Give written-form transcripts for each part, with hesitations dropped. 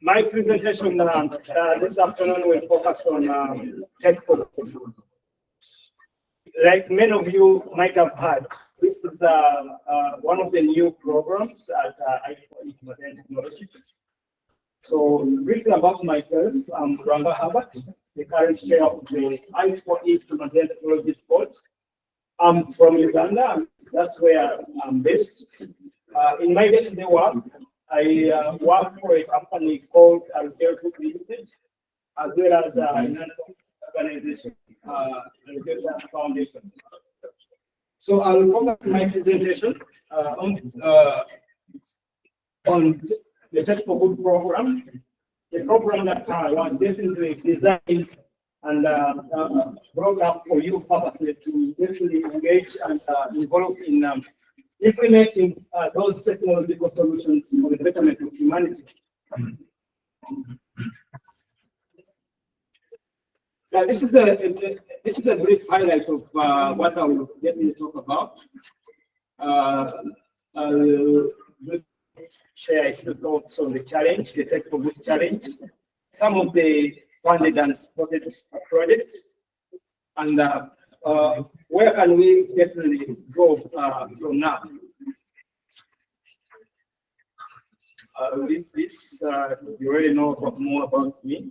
My presentation this afternoon will focus on tech for good. Like many of you might have heard, this is one of the new programs at IEEE Humanitarian Technologies. So briefly about myself, I'm Lwanga Herbert, the current chair of the IEEE Humanitarian Technologies Board. I'm from Uganda, that's where I'm based. In my day-to-day work, I work for a company called Aliyu Limited, as well as an organization, Herbert Foundation. So I will focus my presentation on the Tech for Good program, the program that was definitely designed and brought up for you purposely to definitely engage and involve in implementing those technological solutions for the betterment of humanity. Now, this is a brief highlight of what I will definitely talk about. I'll share the thoughts on the challenge, the Tech for Good challenge, some of the funded and supported projects, and where can we definitely go from now. You already know more about me.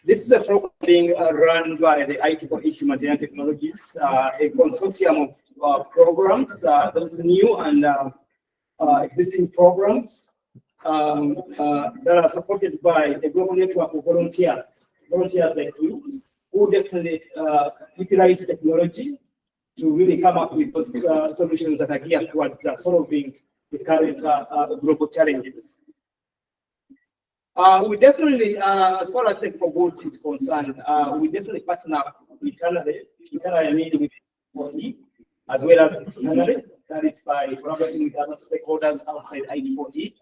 This is a program being run by the IEEE Humanitarian Technologies, a consortium of programs, those new and existing programs that are supported by a global network of volunteers like you, who definitely utilize technology to really come up with those solutions that are geared towards solving the current global challenges. We definitely, as far as Tech for Good is concerned, we definitely partner internally I mean with IEEE, as well as externally, that is by collaborating with other stakeholders outside IEEE.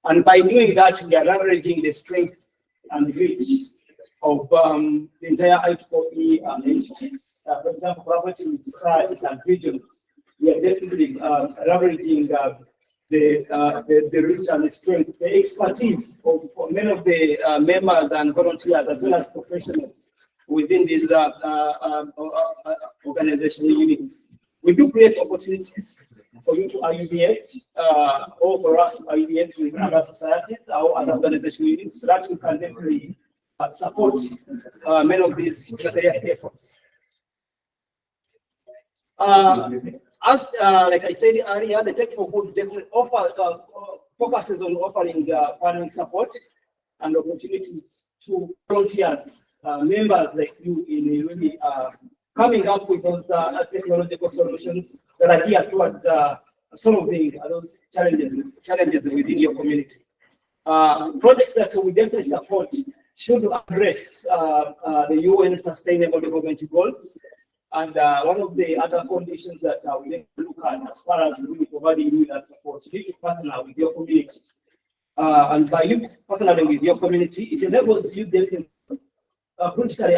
And by doing that, we are leveraging the strength and reach of the entire IEEE entities. For example, collaborating with societies and regions, we are definitely leveraging the reach and the strength, the expertise of many of the members and volunteers, as well as professionals within these organizational units. We do create opportunities for you to ideate, or for us to ideate with other societies or other organizational units, so that we can definitely support many of these humanitarian efforts. As like I said earlier, the Tech for Good definitely focuses on offering funding support and opportunities to volunteers, members like you, in really coming up with those technological solutions that are geared towards solving those challenges within your community. Projects that we definitely support should address the UN Sustainable Development Goals. And one of the other conditions that we need to look at as far as really providing you that support, you need to partner with your community. And by you partnering with your community, it enables you definitely critically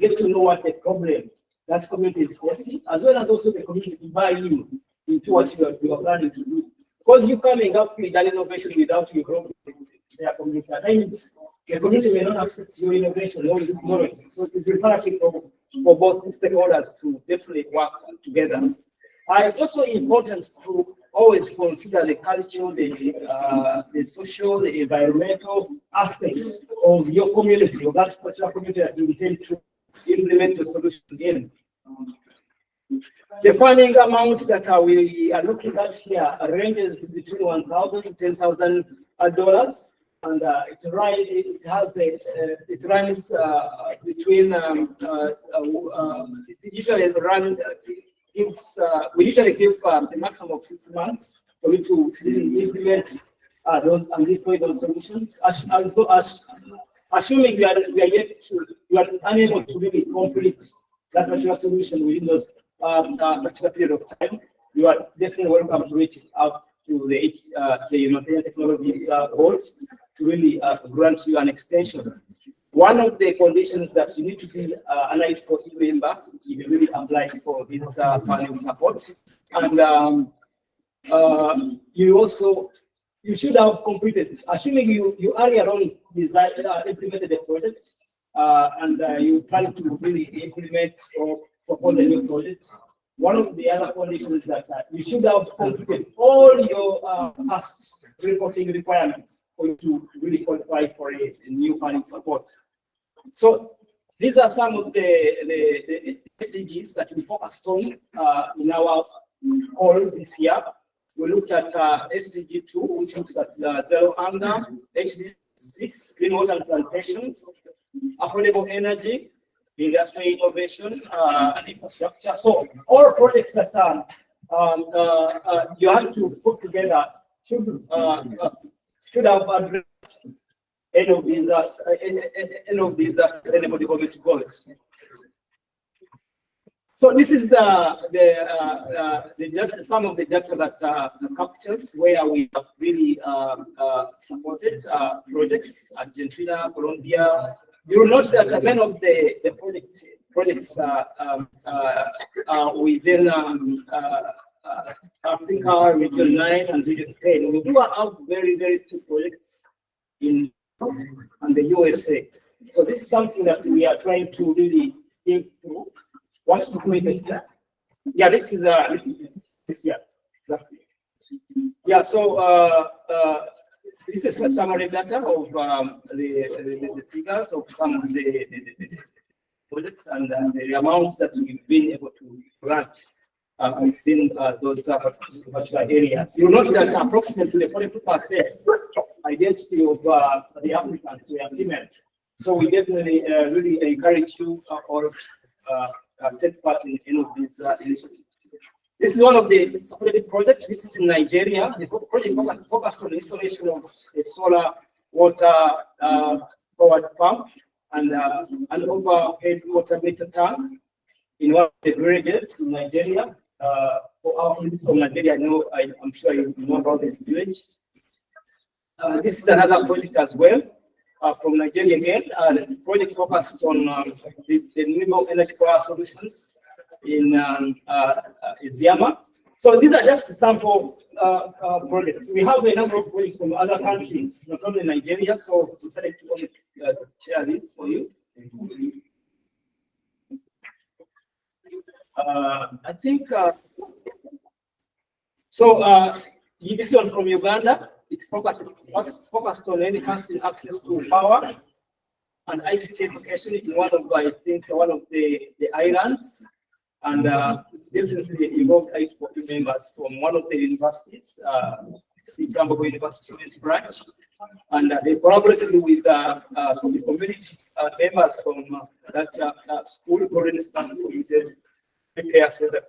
get to know what the problem that community is facing, as well as also the community to buy into what you are planning to do. Because you coming up with that innovation without your growth their community, at times the community may not accept your innovation or your knowledge. So it is imperative for both stakeholders to definitely work together. It's also important to always consider the cultural, the social, the environmental aspects of your community, of that particular community that you intend to implement the solution in. The funding amount that we are looking at here ranges between $1,000 to $10,000, and it runs between it usually we usually give a maximum of 6 months for you to implement those and deploy those solutions. Assuming you are unable to really complete that particular solution within those particular period of time, you are definitely welcome to reach out to the Humanitarian Technologies Board to really grant you an extension. One of the conditions that you need to be an IEEE member if you really apply for this funding support, and you you should have completed, assuming you already alone design, implemented the project, and you plan to really implement or propose a new project. One of the other conditions is that you should have completed all your past reporting requirements for you to really qualify for a new funding support. So these are some of the SDGs that we focused on in our call this year. We looked at SDG 2, which looks at zero hunger, HDG 6, clean water and sanitation, affordable energy, industrial innovation, and infrastructure. So all projects that you have to put together should have addressed any of these sustainable development goals. So this is some of the data that captures where we have really supported projects: Argentina, Colombia. You will note that many of the projects within Africa, Region 9 and Region 10. We do have very few projects in and the USA. So this is something that we are trying to really think through. What's the point is that? Yeah, this is this year exactly. Yeah, so this is a summary data of the figures of some of the projects and the amounts that we've been able to grant within those particular areas. You note that approximately 42% identity of the applicants were female. So we definitely really encourage you all take part in any of these initiatives. This is one of the supported projects. This is in Nigeria. The project focused on the installation of a solar water powered pump and an overhead water meter tank in one of the villages in Nigeria. For our friends from Nigeria, I'm sure you know about this village. This is another project as well from Nigeria again. The project focused on the renewable energy power solutions in Iziama. So these are just sample projects. We have a number of projects from other countries, not only Nigeria. So we decided to share this for you. I think so. This one from Uganda. It focused on enhancing access to power and ICT education in one of the islands, and it definitely involved 840 members from one of the universities, Sikambogo University branch, and they collaborated with the community members from that school, Golden Stand for Intel Care Center,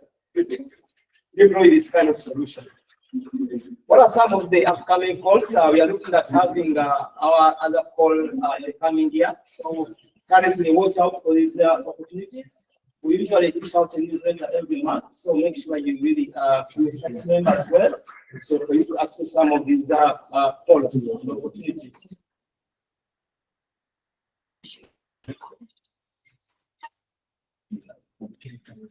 deploy this kind of solution. What are some of the upcoming calls? We are looking at having our other call in the coming year. So currently, watch out for these opportunities. We usually push out a newsletter every month, so make sure you really do such member as well, so for you to access some of these calls and opportunities.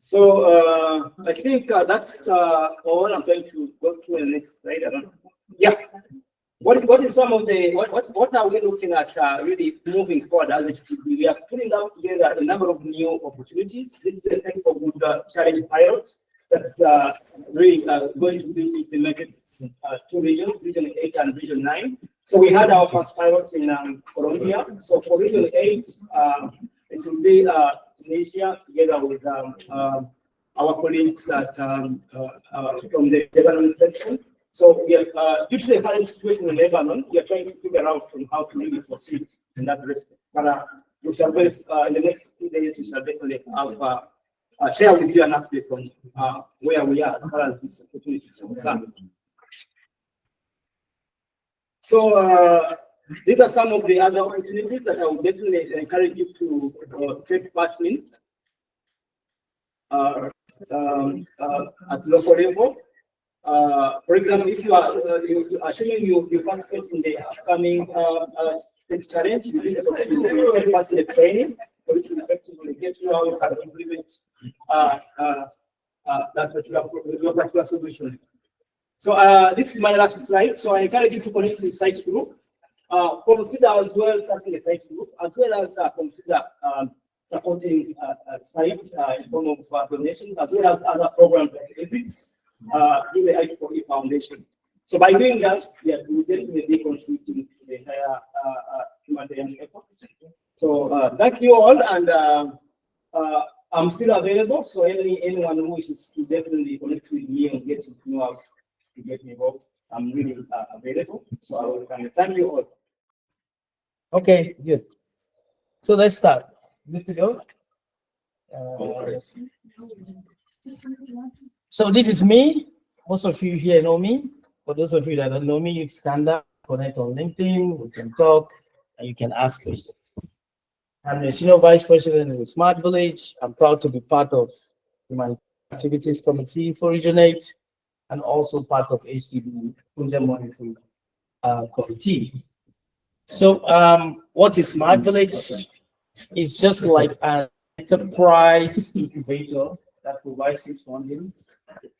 So I think that's all. I'm going to go to the next slide. Yeah. What is some of the what are we looking at really moving forward as HTAC? We are putting out together a number of new opportunities. This is a thing for good challenge pilot that's really going to be implemented in two regions, Region 8 and Region 9. So we had our first pilot in Colombia. So for Region 8, it will be Tunisia together with our colleagues at, from the Lebanon section. So we are due to the current situation in Lebanon, we are trying to figure out from how to really proceed in that respect. But we shall in the next 2 days, we shall definitely have share with you an update on where we are as far as this opportunity is concerned. So these are some of the other opportunities that I would definitely encourage you to take part in at local level. For example, if you are assuming you participate in the upcoming challenge, you need to take part in the training for you to effectively get you how you can implement that particular solution. So this is my last slide. So I encourage you to connect to the site group. Consider as well starting a site group, as well as consider supporting site in form of donations, as well as other programs like EBITS in the IEEE Foundation. So by doing that, we are definitely contributing to the entire humanitarian efforts. So thank you all, and I'm still available. So anyone who wishes to definitely connect with me and get to know how to get me involved, I'm really available. So I will thank you all. Okay, good. So let's start. Good to go. So this is me. Most of you here know me. For those of you that don't know me, you can connect on LinkedIn. We can talk, and you can ask questions. I'm the Senior Vice President of Smart Village. I'm proud to be part of the Humanitarian Activities Committee for Region 8, and also part of HTB Monitoring Committee. So what is Smart Village? It's just like an enterprise incubator that provides its funding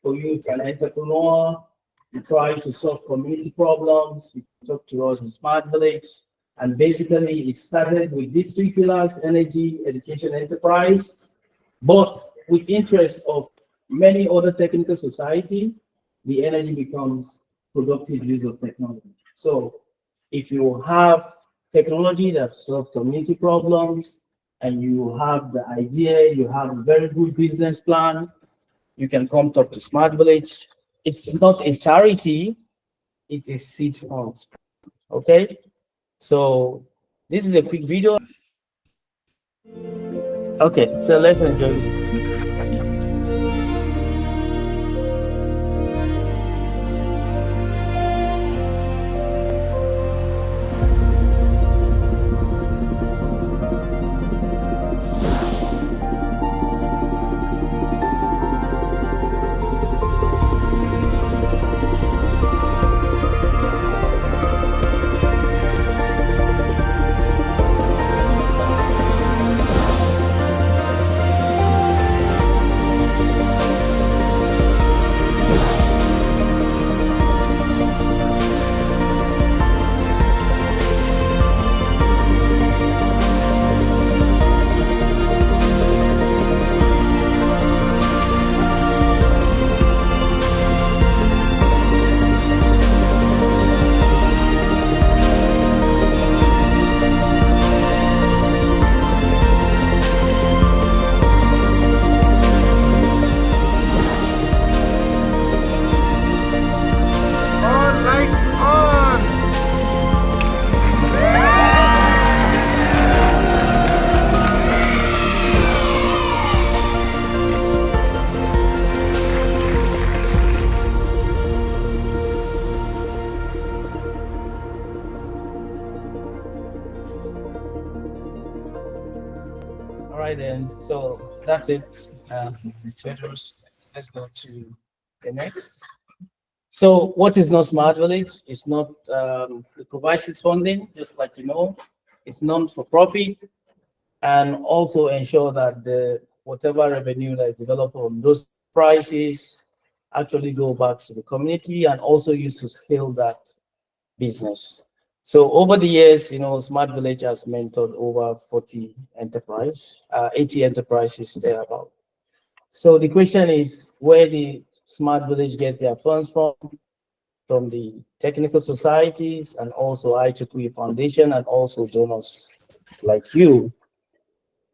for you if you're an entrepreneur. You try to solve community problems. You talk to us in Smart Village. And basically, it started with these three pillars: energy, education, enterprise, but with interest of many other technical society, the energy becomes productive use of technology. So if you have technology that solves community problems, and you have the idea, you have a very good business plan, you can come talk to Smart Village. It's not a charity, it's a seed fund, okay? So this is a quick video. Okay, so let's enjoy this. And so that's it. Let's go to the next. So what is not Smart Village? It's not, it provides its funding, just like you know, it's non-for-profit, and also ensure that the whatever revenue that is developed on those prices actually go back to the community and also used to scale that business. So over the years, you know, Smart Village has mentored over 40 enterprises, 80 enterprises thereabout. So the question is, where the Smart Village get their funds from? From the technical societies and also IEEE Foundation and also donors like you.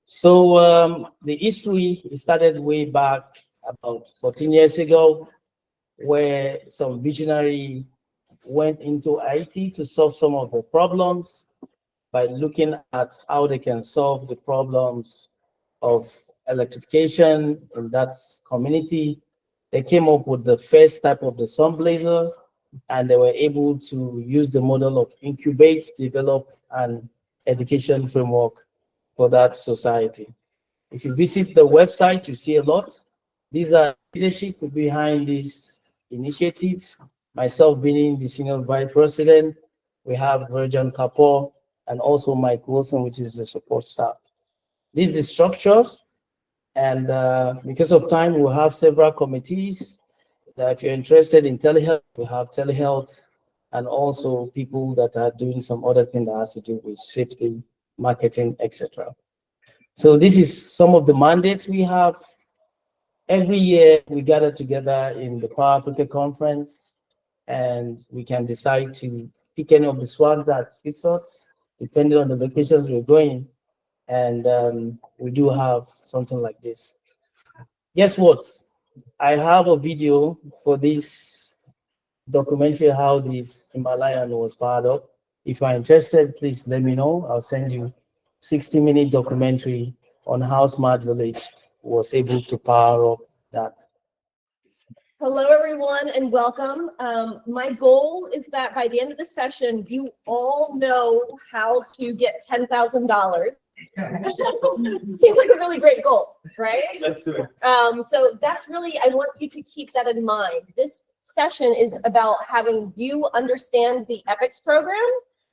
So the history started way back about 14 years ago, where some visionary went into IT to solve some of the problems by looking at how they can solve the problems of electrification in that community. They came up with the first type of the sun blazer, and they were able to use the model of incubate, develop an education framework for that society. If you visit the website, you see a lot. These are leadership behind this initiative. Myself being the senior vice president, we have Virgin Kapoor and also Mike Wilson, which is the support staff. These are structures, and because of time, we'll have several committees. that if you're interested in telehealth, we have telehealth, and also people that are doing some other thing that has to do with safety, marketing, etc. So this is some of the mandates we have. Every year we gather together in the Power Africa conference, and we can decide to pick any of the swag that fits us, depending on the locations we're going. And we do have something like this. Guess what? I have a video for this documentary, how this Himalayan was powered up. If you're interested, please let me know. I'll send you 60-minute documentary on how Smart Village was able to power up that. Hello, everyone, and welcome. My goal is that by the end of the session, you all know how to get $10,000. Seems like a really great goal, right? Let's do it. So that's really, I want you to keep that in mind. This session is about having you understand the EPICS program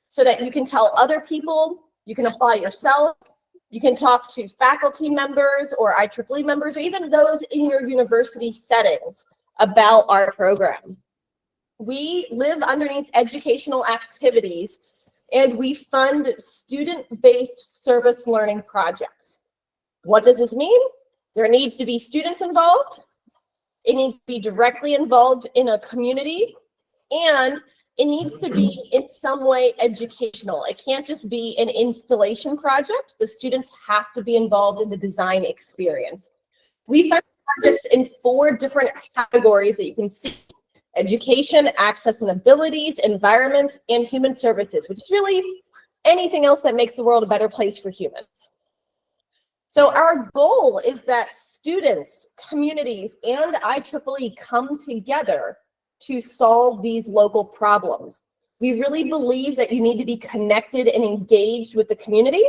so that you can tell other people, you can apply yourself, you can talk to faculty members or IEEE members, or even those in your university settings about our program. We live underneath educational activities, and we fund student-based service learning projects. What does this mean? There needs to be students involved. It needs to be directly involved in a community, and it needs to be in some way educational. It can't just be an installation project. The students have to be involved in the design experience. We fund projects in 4 different categories that you can see: education, access and abilities, environment, and human services, which is really anything else that makes the world a better place for humans. So our goal is that students, communities, and IEEE come together to solve these local problems. We really believe that you need to be connected and engaged with the community,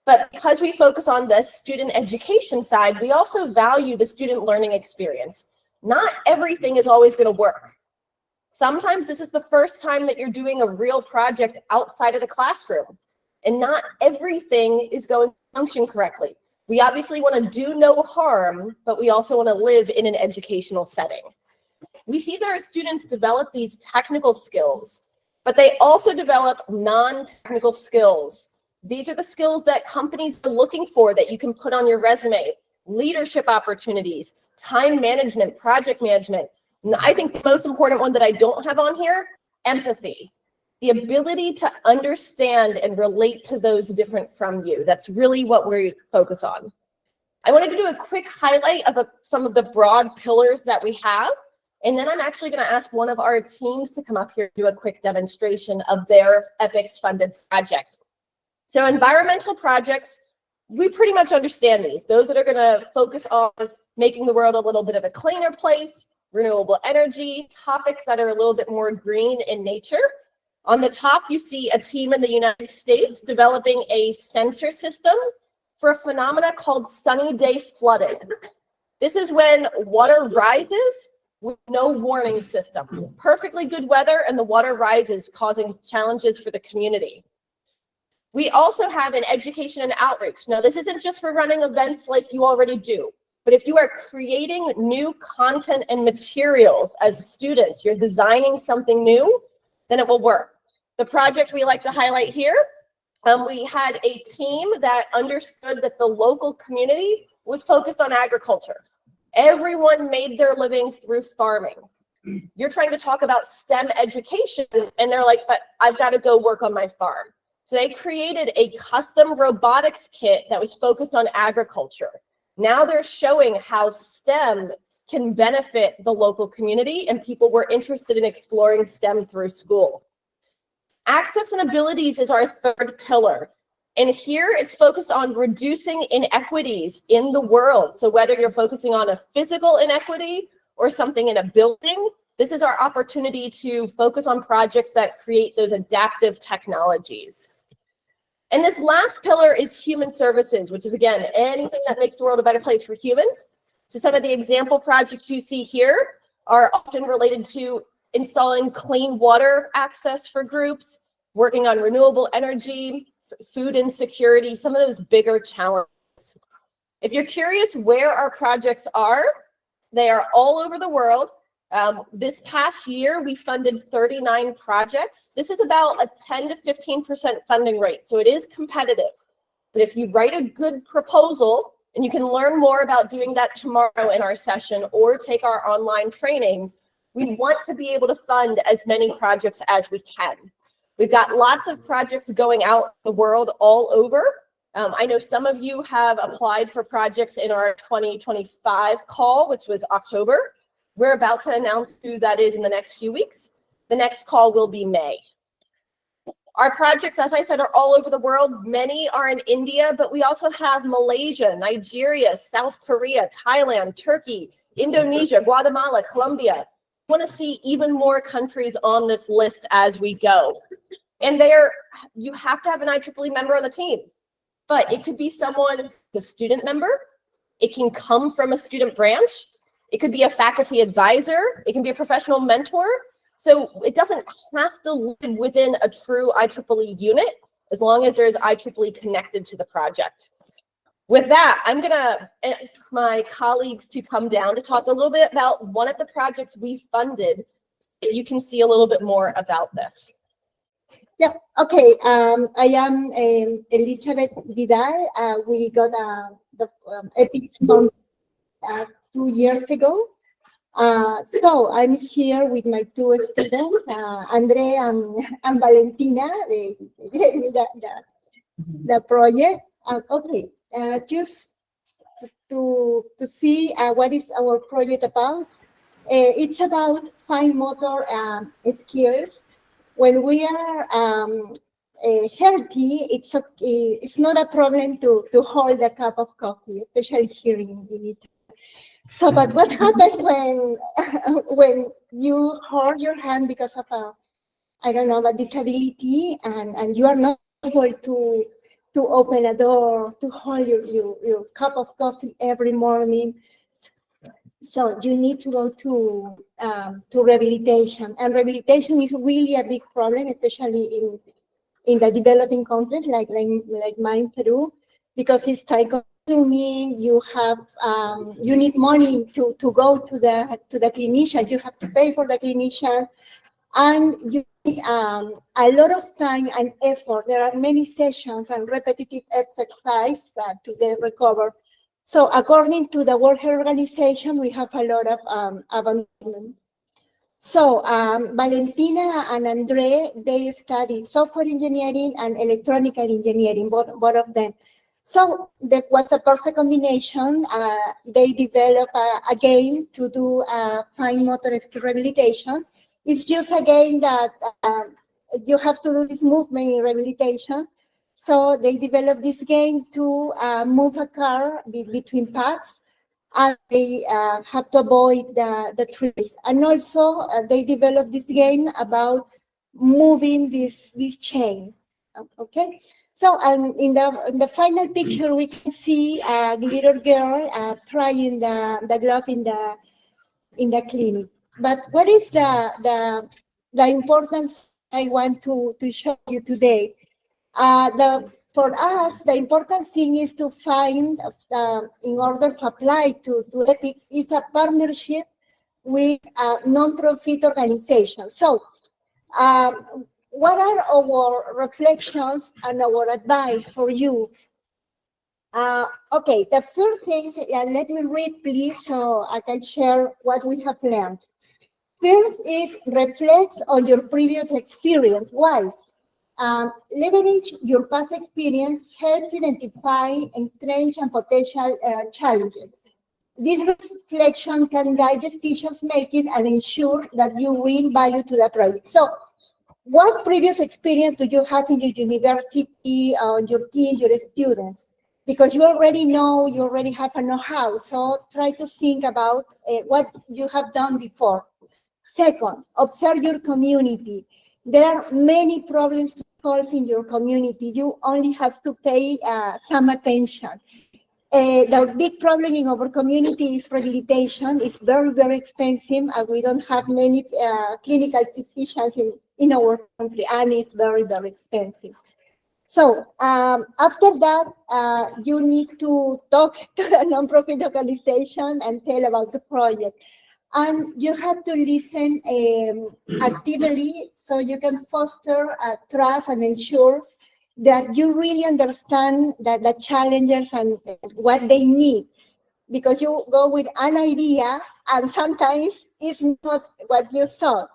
but because we focus on the student education side, we also value the student learning experience. Not everything is always going to work. Sometimes this is the first time that you're doing a real project outside of the classroom, and not everything is going to function correctly. We obviously want to do no harm, but we also want to live in an educational setting. We see that our students develop these technical skills, but they also develop non-technical skills. These are the skills that companies are looking for that you can put on your resume: leadership opportunities, time management, project management. And I think the most important one that I don't have on here, empathy. The ability to understand and relate to those different from you. That's really what we focus on. I wanted to do a quick highlight of some of the broad pillars that we have. And then I'm actually going to ask one of our teams to come up here and do a quick demonstration of their EPICS funded project. So environmental projects, we pretty much understand these. Those that are going to focus on making the world a little bit of a cleaner place, renewable energy, topics that are a little bit more green in nature. On the top, you see a team in the United States developing a sensor system for a phenomena called sunny day flooding. This is when water rises with no warning system. Perfectly good weather and the water rises, causing challenges for the community. We also have an education and outreach. Now, this isn't just for running events like you already do, but if you are creating new content and materials as students, you're designing something new, then it will work. The project we like to highlight here, we had a team that understood that the local community was focused on agriculture. Everyone made their living through farming. You're trying to talk about STEM education, and they're like, but I've got to go work on my farm. So they created a custom robotics kit that was focused on agriculture. Now they're showing how STEM can benefit the local community, and people were interested in exploring STEM through school. Access and abilities is our 3rd pillar. And here it's focused on reducing inequities in the world. So whether you're focusing on a physical inequity or something in a building, this is our opportunity to focus on projects that create those adaptive technologies. And this last pillar is human services, which is, again, anything that makes the world a better place for humans. So some of the example projects you see here are often related to installing clean water access for groups, working on renewable energy, food insecurity, some of those bigger challenges. If you're curious where our projects are, they are all over the world. This past year, we funded 39 projects. This is about a 10 to 15% funding rate, so it is competitive. But if you write a good proposal, and you can learn more about doing that tomorrow in our session or take our online training, we want to be able to fund as many projects as we can. We've got lots of projects going out in the world all over. I know some of you have applied for projects in our 2025 call, which was October. We're about to announce who that is in the next few weeks. The next call will be May. Our projects, as I said, are all over the world. Many are in India, but we also have Malaysia, Nigeria, South Korea, Thailand, Turkey, Indonesia, Guatemala, Colombia. We want to see even more countries on this list as we go. And you have to have an IEEE member on the team, but it could be someone, a student member. It can come from a student branch. It could be a faculty advisor. It can be a professional mentor. So it doesn't have to live within a true IEEE unit as long as there's IEEE connected to the project. With that, I'm going to ask my colleagues to come down to talk a little bit about one of the projects we funded. You can see a little bit more about this. Yeah, okay. I am Elizabeth Vidal. We got the EPICS fund 2 years ago. So I'm here with my two students, Andre and Valentina. They gave me the project. Okay, just to see what is our project about. It's about fine motor skills. When we are healthy, it's not a problem to hold a cup of coffee, especially here in Italy. So, but what happens when you hurt your hand because of a disability, and you are not able to open a door, to hold your cup of coffee every morning? So you need to go to rehabilitation, and rehabilitation is really a big problem, especially in the developing countries like mine, Peru, because it's time-consuming. You need money to go to the clinician. You have to pay for the clinician, and you need a lot of time and effort. There are many sessions and repetitive exercise to get recovered. So according to the World Health Organization, we have a lot of abandonment. So Valentina and Andre, they study software engineering and electronical engineering, both of them. So that was a perfect combination. They developed a game to do fine motor skill rehabilitation. It's just a game that you have to do this movement in rehabilitation. So they developed this game to move a car between paths, and they have to avoid the trees. And also they developed this game about moving this chain. Okay. So in the final picture, we can see a little girl trying the glove in the clinic. But what is the importance I want to show you today? For us, the important thing is to find, in order to apply to EPICS, is a partnership with non-profit organizations. So, what are our reflections and our advice for you? Okay, the first thing, and let me read, please, so I can share what we have learned. First is reflect on your previous experience. Why? Leverage your past experience helps identify strange and potential challenges. This reflection can guide decisions making and ensure that you bring value to the project. So, what previous experience do you have in your university, your team, your students? Because you already know, you already have a know-how. So try to think about what you have done before. Second, observe your community. There are many problems to solve in your community. You only have to pay some attention. The big problem in our community is rehabilitation. It's very, very expensive, and we don't have many clinical physicians in our country, and it's very, very expensive. So after that, you need to talk to the nonprofit organization and tell about the project. And you have to listen actively so you can foster trust and ensure that you really understand that the challenges and what they need. Because you go with an idea and sometimes it's not what you thought.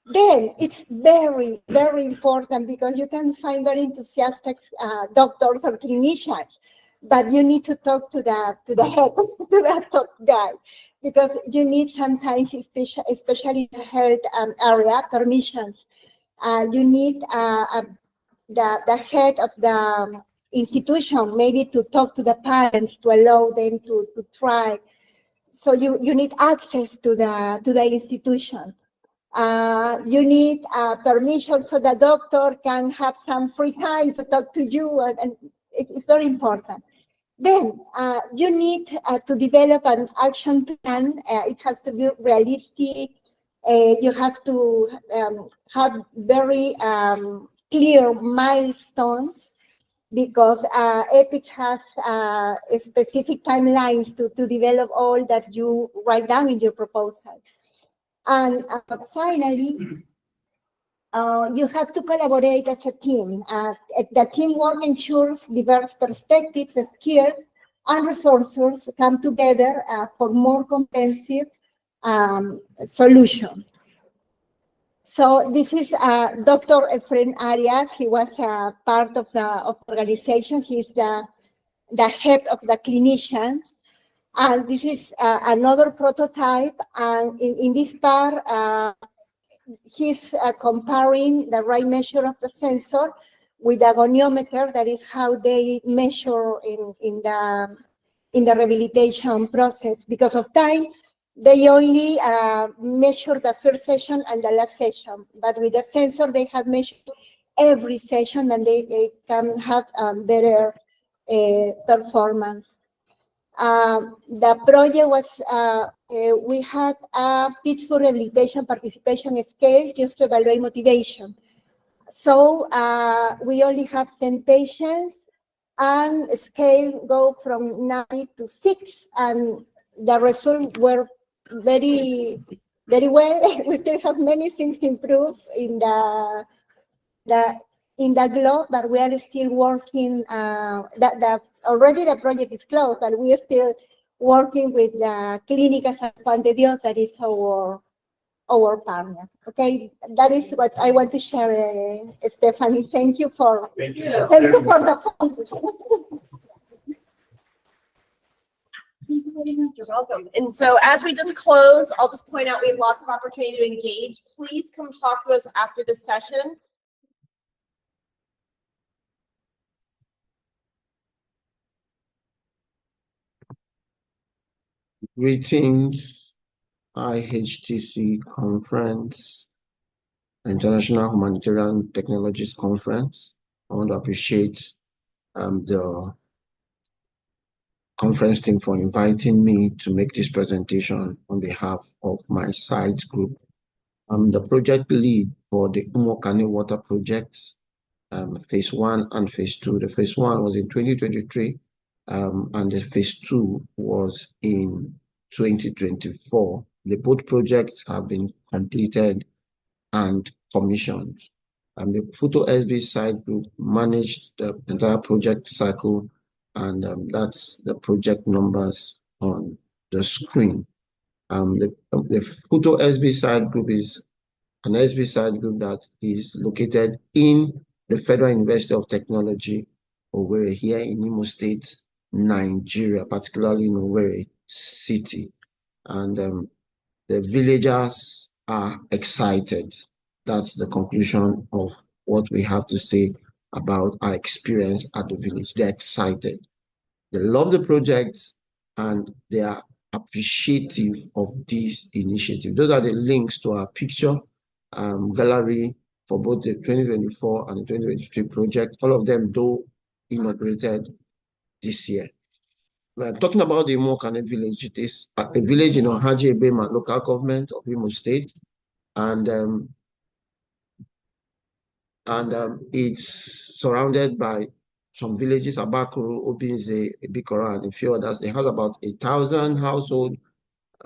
Then it's very, very important because you can find very enthusiastic doctors or clinicians, but you need to talk to the head, to the top guy, because you need sometimes, especially the health area, permissions. You need the head of the institution maybe to talk to the parents to allow them to try. So you need access to the institution. You need permission so the doctor can have some free time to talk to you, and it's very important. Then you need to develop an action plan. It has to be realistic. You have to have very clear milestones, because EPIC has specific timelines to develop all that you write down in your proposal. And finally, you have to collaborate as a team. The teamwork ensures diverse perspectives, skills, and resources come together for more comprehensive solution. So this is Dr. Efren Arias. He was part of the organization. He's the head of the clinicians. And this is another prototype. And in this part, he's comparing the right measure of the sensor with the goniometer. That is how they measure in the rehabilitation process. Because of time, they only measure the first session and the last session. But with the sensor, they have measured every session, and they can have better performance. The project was, we had a pitfall rehabilitation participation scale just to evaluate motivation. So we only have 10 patients, and scale go from 9 to 6, and the results were very, very well. We still have many things to improve in the globe, but we are still working. Already the project is closed, but we are still working with the Clínica San Juan de Dios, that is our partner. Okay, that is what I want to share, Stephanie. Thank you for the You're welcome. And so as we just close, I'll just point out we have lots of opportunity to engage. Please come talk to us after this session. Greetings, IHTC Conference, International Humanitarian Technologies Conference. I want to appreciate the conference team for inviting me to make this presentation on behalf of my site group. I'm the project lead for the Umuokanne Water Project, phase 1 and phase 2. The phase 1 was in 2023, and the phase 2 was in 2024. The both projects have been completed and commissioned. The Photo SB site group managed the entire project cycle, and that's the project numbers on the screen. The Photo SB site group is an SB site group that is located in the Federal University of Technology, Owerri, here in Imo State, Nigeria, particularly in Owerri City. And the villagers are excited. That's the conclusion of what we have to say about our experience at the village. They're excited. They love the project, and they are appreciative of this initiative. Those are the links to our picture gallery for both the 2024 and the 2023 project. All of them, though, inaugurated this year. We're talking about the Umuokanne Village. It is a village in Ohaji Ebema local government of Imo State, and it's surrounded by some villages: Abakuru, Obinze, Bikora, and a few others. It has about 1,000 households,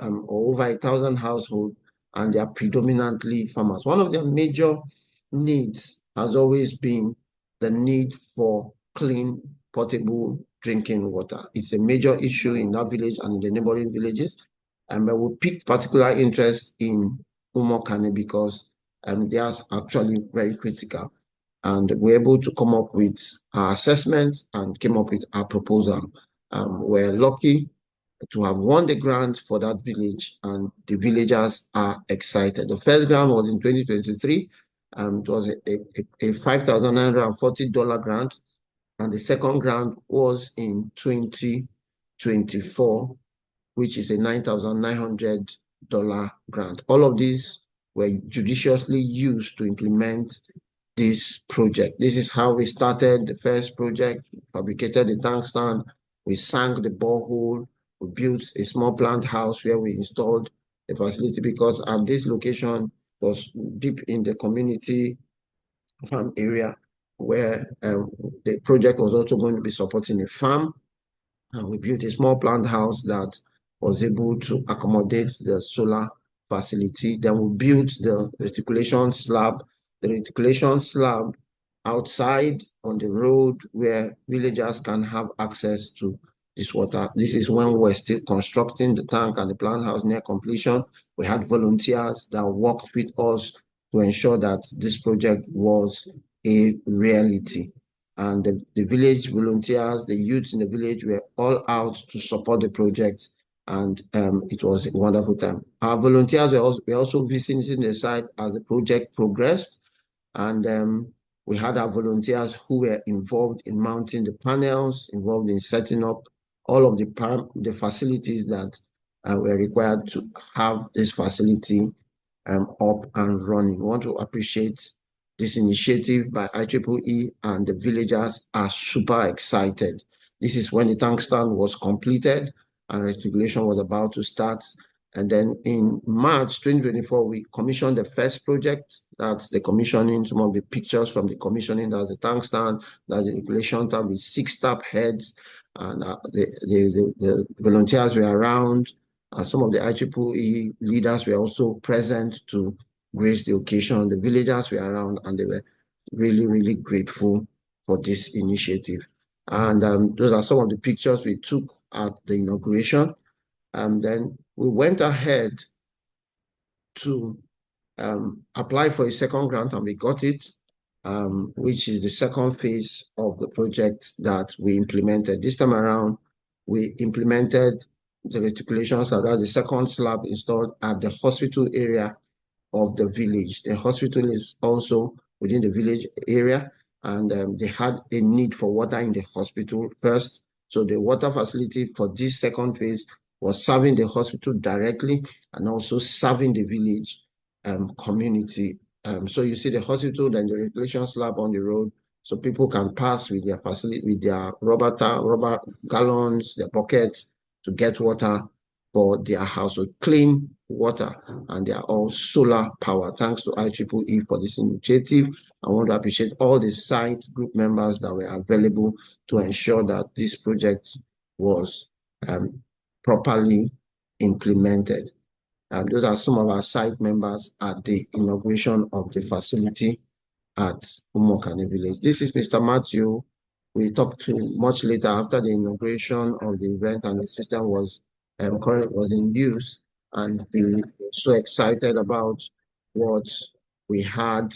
or over 1,000 households, and they are predominantly farmers. One of their major needs has always been the need for clean, potable drinking water. It's a major issue in that village and in the neighboring villages. And we picked particular interest in Umuokanne because they are actually very critical. And we're able to come up with our assessments and came up with our proposal. We're lucky to have won the grant for that village, and the villagers are excited. The first grant was in 2023. It was a $5,940 grant, and the second grant was in 2024, which is a $9,900 grant. All of these were judiciously used to implement this project. This is how we started the first project, fabricated the tank stand, we sank the borehole, we built a small plant house where we installed the facility, because at this location was deep in the community farm area where the project was also going to be supporting a farm. And we built a small plant house that was able to accommodate the solar facility. Then we built the reticulation slab. The reticulation slab outside on the road where villagers can have access to this water. This is when we're still constructing the tank and the plant house near completion. We had volunteers that worked with us to ensure that this project was a reality. And the village volunteers, the youths in the village were all out to support the project. And it was a wonderful time. Our volunteers were also visiting the site as the project progressed. And we had our volunteers who were involved in mounting the panels, involved in setting up all of the facilities that were required to have this facility up and running. We want to appreciate this initiative by IEEE, and the villagers are super excited. This is when the tank stand was completed and reticulation was about to start. And then in March 2024, we commissioned the first project. That's the commissioning, some of the pictures from the commissioning. That's the tank stand, that's the reticulation tank with 6 tap heads. And the volunteers were around. Some of the IEEE leaders were also present to grace the occasion. The villagers were around, and they were really, really grateful for this initiative. And those are some of the pictures we took at the inauguration. And then we went ahead to apply for a second grant, and we got it, which is the second phase of the project that we implemented. This time around, we implemented the reticulation slab. That's the second slab installed at the hospital area of the village. The hospital is also within the village area, and they had a need for water in the hospital first. So the water facility for this second phase was serving the hospital directly and also serving the village community. So you see the hospital, then the reticulation slab on the road, so people can pass with their facility, with their rubber gallons, their buckets, to get water for their household, clean water, and they are all solar power. Thanks to IEEE for this initiative. I want to appreciate all the site group members that were available to ensure that this project was properly implemented. Those are some of our site members at the inauguration of the facility at Umuokanne Village. This is Mr. Matthew. We talked to much later after the inauguration of the event, and the system was in use, and we were so excited about what we had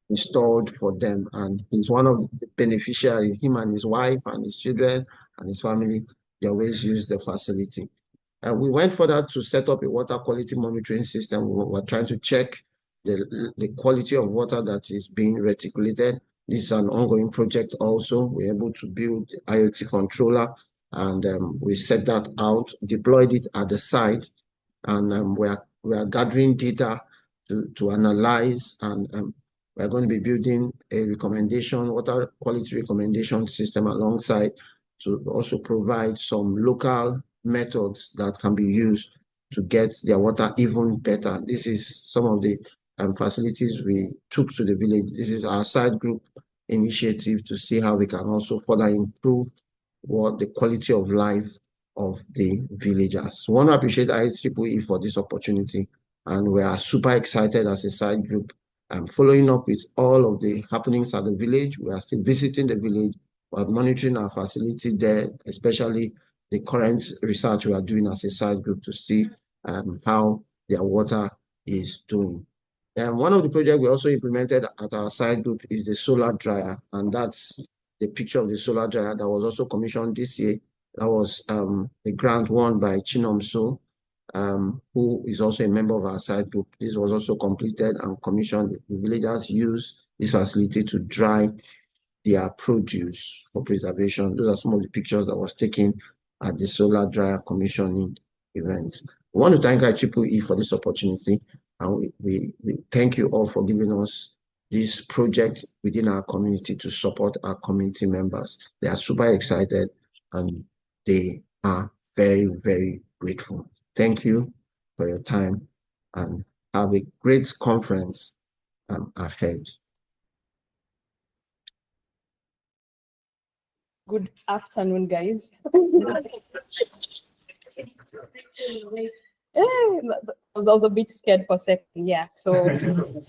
installed for them. And he's one of the beneficiaries, him and his wife and his children and his family. They always use the facility. We went further to set up a water quality monitoring system. We were trying to check the quality of water that is being reticulated. This is an ongoing project also. We're able to build the IoT controller, and we set that out, deployed it at the site, and we are gathering data to analyze, and we're going to be building a water quality recommendation system alongside, to also provide some local methods that can be used to get their water even better. This is some of the facilities we took to the village. This is our side group initiative to see how we can also further improve the quality of life of the villagers. We want to appreciate IEEE for this opportunity, and we are super excited as a side group and following up with all of the happenings at the village. We are still visiting the village, we are monitoring our facility there, especially the current research we are doing as a side group to see how their water is doing. And one of the projects we also implemented at our side group is the solar dryer, and that's the picture of the solar dryer that was also commissioned this year. That was the grant won by Chinomso, who is also a member of our side group. This was also completed and commissioned. The villagers use this facility to dry their produce for preservation. Those are some of the pictures that was taken at the solar dryer commissioning event. We want to thank IEEE for this opportunity, and we thank you all for giving us this project within our community to support our community members. They are super excited and they are very, very grateful. Thank you for your time and have a great conference ahead. Good afternoon, guys. I was a bit scared for a second, yeah. So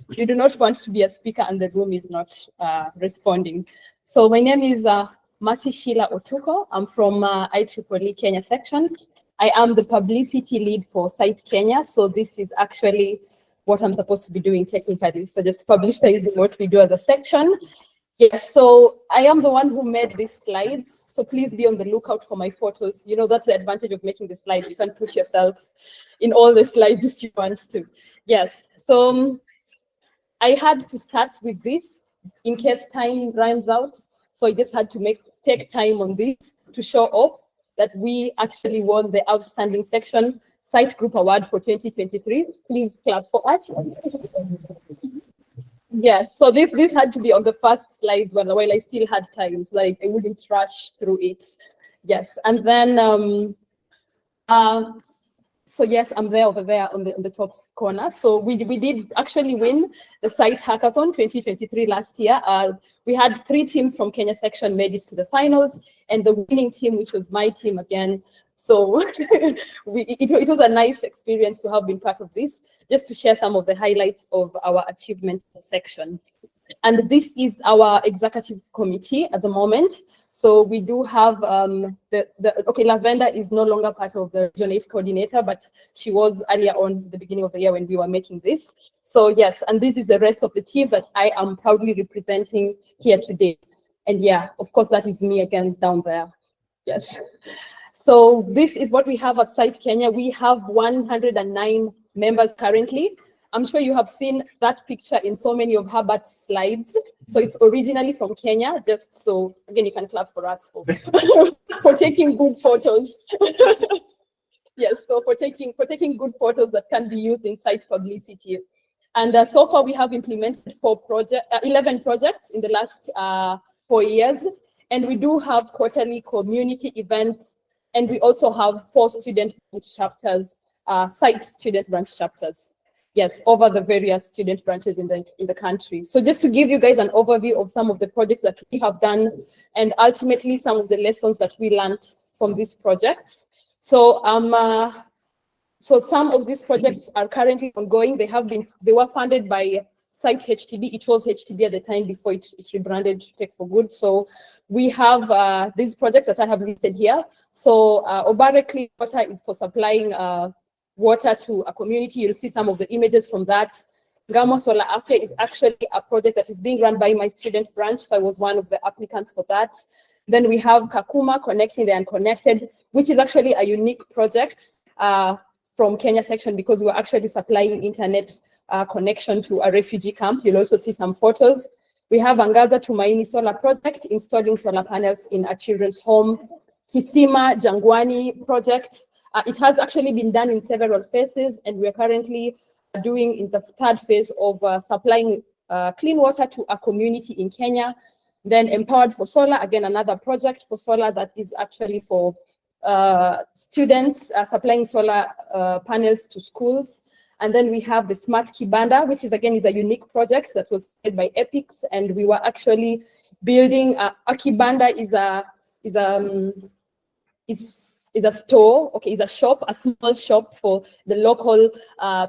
you do not want to be a speaker and the room is not responding. So my name is Mercy Sheila Otuko. I'm from IEEE Kenya section. I am the publicity lead for Site Kenya. So this is actually what I'm supposed to be doing technically. So just publicizing what we do as a section. Yes, so I am the one who made these slides. So please be on the lookout for my photos. You know, that's the advantage of making the slides. You can put yourself in all the slides if you want to. Yes, so I had to start with this in case time runs out. So I just had to take time on this to show off that we actually won the Outstanding Section Site Group Award for 2023. Please clap for us. Yeah, so this had to be on the first slides while I still had time, so like I wouldn't rush through it. Yes, and then so yes, I'm there over there on the top corner. So we did actually win the Site Hackathon 2023 last year. We had 3 teams from Kenya section made it to the finals, and the winning team, which was my team again. So it was a nice experience to have been part of this, just to share some of the highlights of our achievement section. And this is our executive committee at the moment. So we do have okay, Lavender is no longer part of the Region 8 coordinator, but she was earlier on the beginning of the year when we were making this. So yes, and this is the rest of the team that I am proudly representing here today. And yeah, of course, that is me again down there. Yes. So this is what we have at Site Kenya. We have 109 members currently. I'm sure you have seen that picture in so many of Herbert's slides. So it's originally from Kenya, just so, again, you can clap for us for, for taking good photos. Yes, so for taking good photos that can be used in site publicity. And so far we have implemented 11 projects in the last 4 years. And we do have quarterly community events. And we also have 4 student branch chapters, site student branch chapters. Yes, over the various student branches in the country. So just to give you guys an overview of some of the projects that we have done, and ultimately some of the lessons that we learned from these projects. So so some of these projects are currently ongoing. They were funded by Site HTB. It was HTB at the time before it rebranded to Tech for Good. So we have these projects that I have listed here. So Obare Clean Water is for supplying water to a community. You'll see some of the images from that. Ngamo Solar Afya is actually a project that is being run by my student branch. So I was one of the applicants for that. Then we have Kakuma, Connecting the Unconnected, which is actually a unique project from Kenya section because we're actually supplying internet connection to a refugee camp. You'll also see some photos. We have Angaza Tumaini Solar Project, installing solar panels in a children's home. Kisima Jangwani project. It has actually been done in several phases, and we're currently doing in the 3rd phase of supplying clean water to a community in Kenya. Then Empowered for Solar, again, another project for solar that is actually for students supplying solar panels to schools. And then we have the Smart Kibanda, which is again is a unique project that was made by EPICS, and we were actually building a Kibanda is is a store, okay, is a shop, a small shop for the local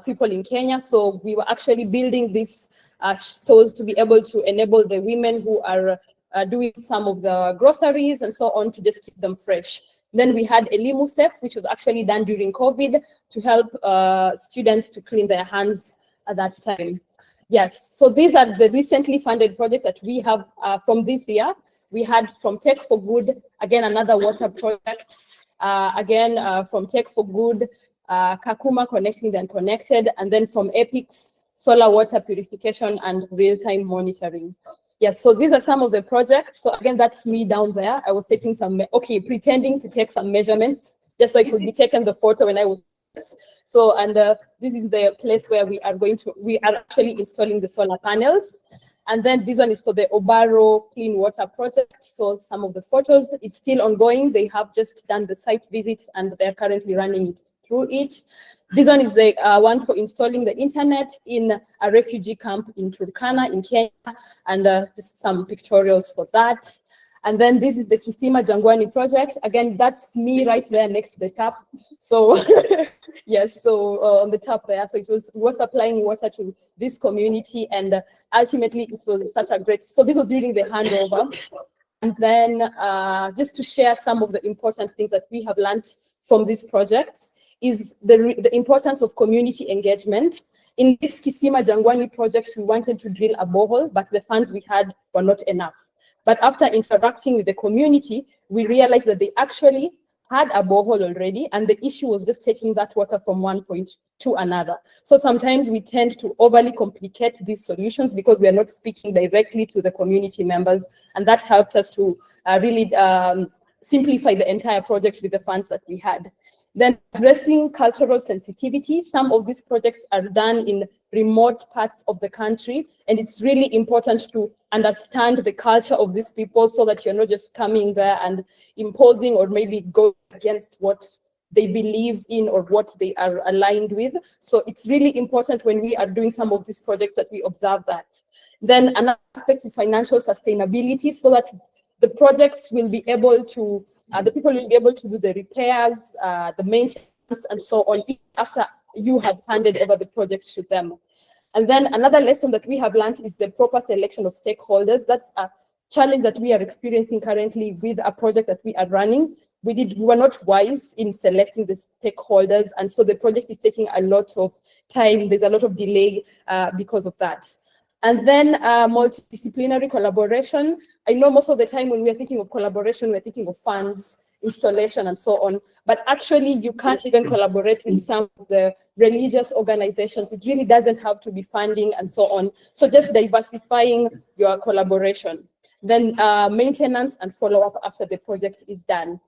people in Kenya. So we were actually building these stores to be able to enable the women who are doing some of the groceries and so on to just keep them fresh. Then we had Elimu Step, which was actually done during COVID to help students to clean their hands at that time. Yes, so these are the recently funded projects that we have from this year. We had from Tech for Good, again, another water project. From Tech for Good, Kakuma Connecting the Unconnected, and then from EPICS, solar water purification and real-time monitoring. Yes, so these are some of the projects. So again, that's me down there. I was taking some, pretending to take some measurements just so I could be taking the photo when I was. So, and this is the place where we are actually installing the solar panels. And then this one is for the Obaro Clean Water Project. So some of the photos, it's still ongoing. They have just done the site visits and they're currently running it through it. This one is the one for installing the internet in a refugee camp in Turkana in Kenya, and just some pictorials for that. And then this is the Kisima Jangwani project. Again, that's me right there next to the tap. So yes, so on the top there. So it was supplying water to this community, and ultimately it was such a great, so this was during the handover. And then just to share some of the important things that we have learned from these projects is the importance of community engagement. In this Kisima Jangwani project, we wanted to drill a borehole, but the funds we had were not enough. But after interacting with the community, we realized that they actually had a borehole already, and the issue was just taking that water from one point to another. So sometimes we tend to overly complicate these solutions because we are not speaking directly to the community members, and that helped us to really simplify the entire project with the funds that we had. Then addressing cultural sensitivity. Some of these projects are done in remote parts of the country, and it's really important to understand the culture of these people so that you're not just coming there and imposing or maybe go against what they believe in or what they are aligned with. So it's really important when we are doing some of these projects that we observe that. Then another aspect is financial sustainability, so that the projects will be able to the people will be able to do the repairs, the maintenance, and so on after you have handed over the project to them. And then another lesson that we have learned is the proper selection of stakeholders. That's a challenge that we are experiencing currently with a project that we are running. We were not wise in selecting the stakeholders, and so the project is taking a lot of time. There's a lot of delay because of that. And then multidisciplinary collaboration. I know most of the time when we are thinking of collaboration, we're thinking of funds, installation, and so on. But actually, you can't even collaborate with some of the religious organizations. It really doesn't have to be funding and so on. So just diversifying your collaboration. Then maintenance and follow-up after the project is done.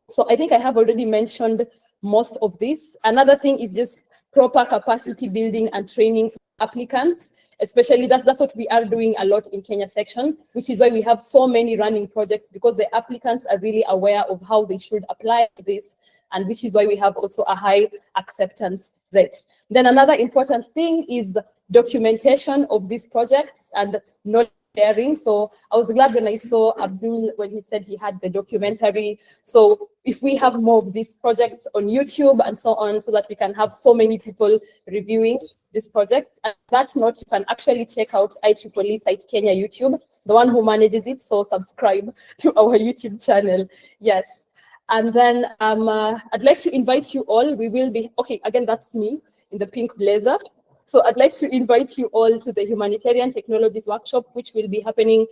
So I think I have already mentioned most of this. Another thing is just proper capacity building and training for applicants, especially that's what we are doing a lot in Kenya section, which is why we have so many running projects, because the applicants are really aware of how they should apply this, and which is why we have also a high acceptance rate. Then another important thing is documentation of these projects and knowledge sharing. So I was glad when I saw Abdul when he said he had the documentary. So if we have more of these projects on YouTube and so on, so that we can have so many people reviewing this project. And that note, you can actually check out IEEE Site Kenya YouTube, the one who manages it. So subscribe to our YouTube channel. Yes. And then I'd like to invite you all. We will be, okay, again, that's me in the pink blazer. So I'd like to invite you all to the Humanitarian Technologies Workshop, which will be happening.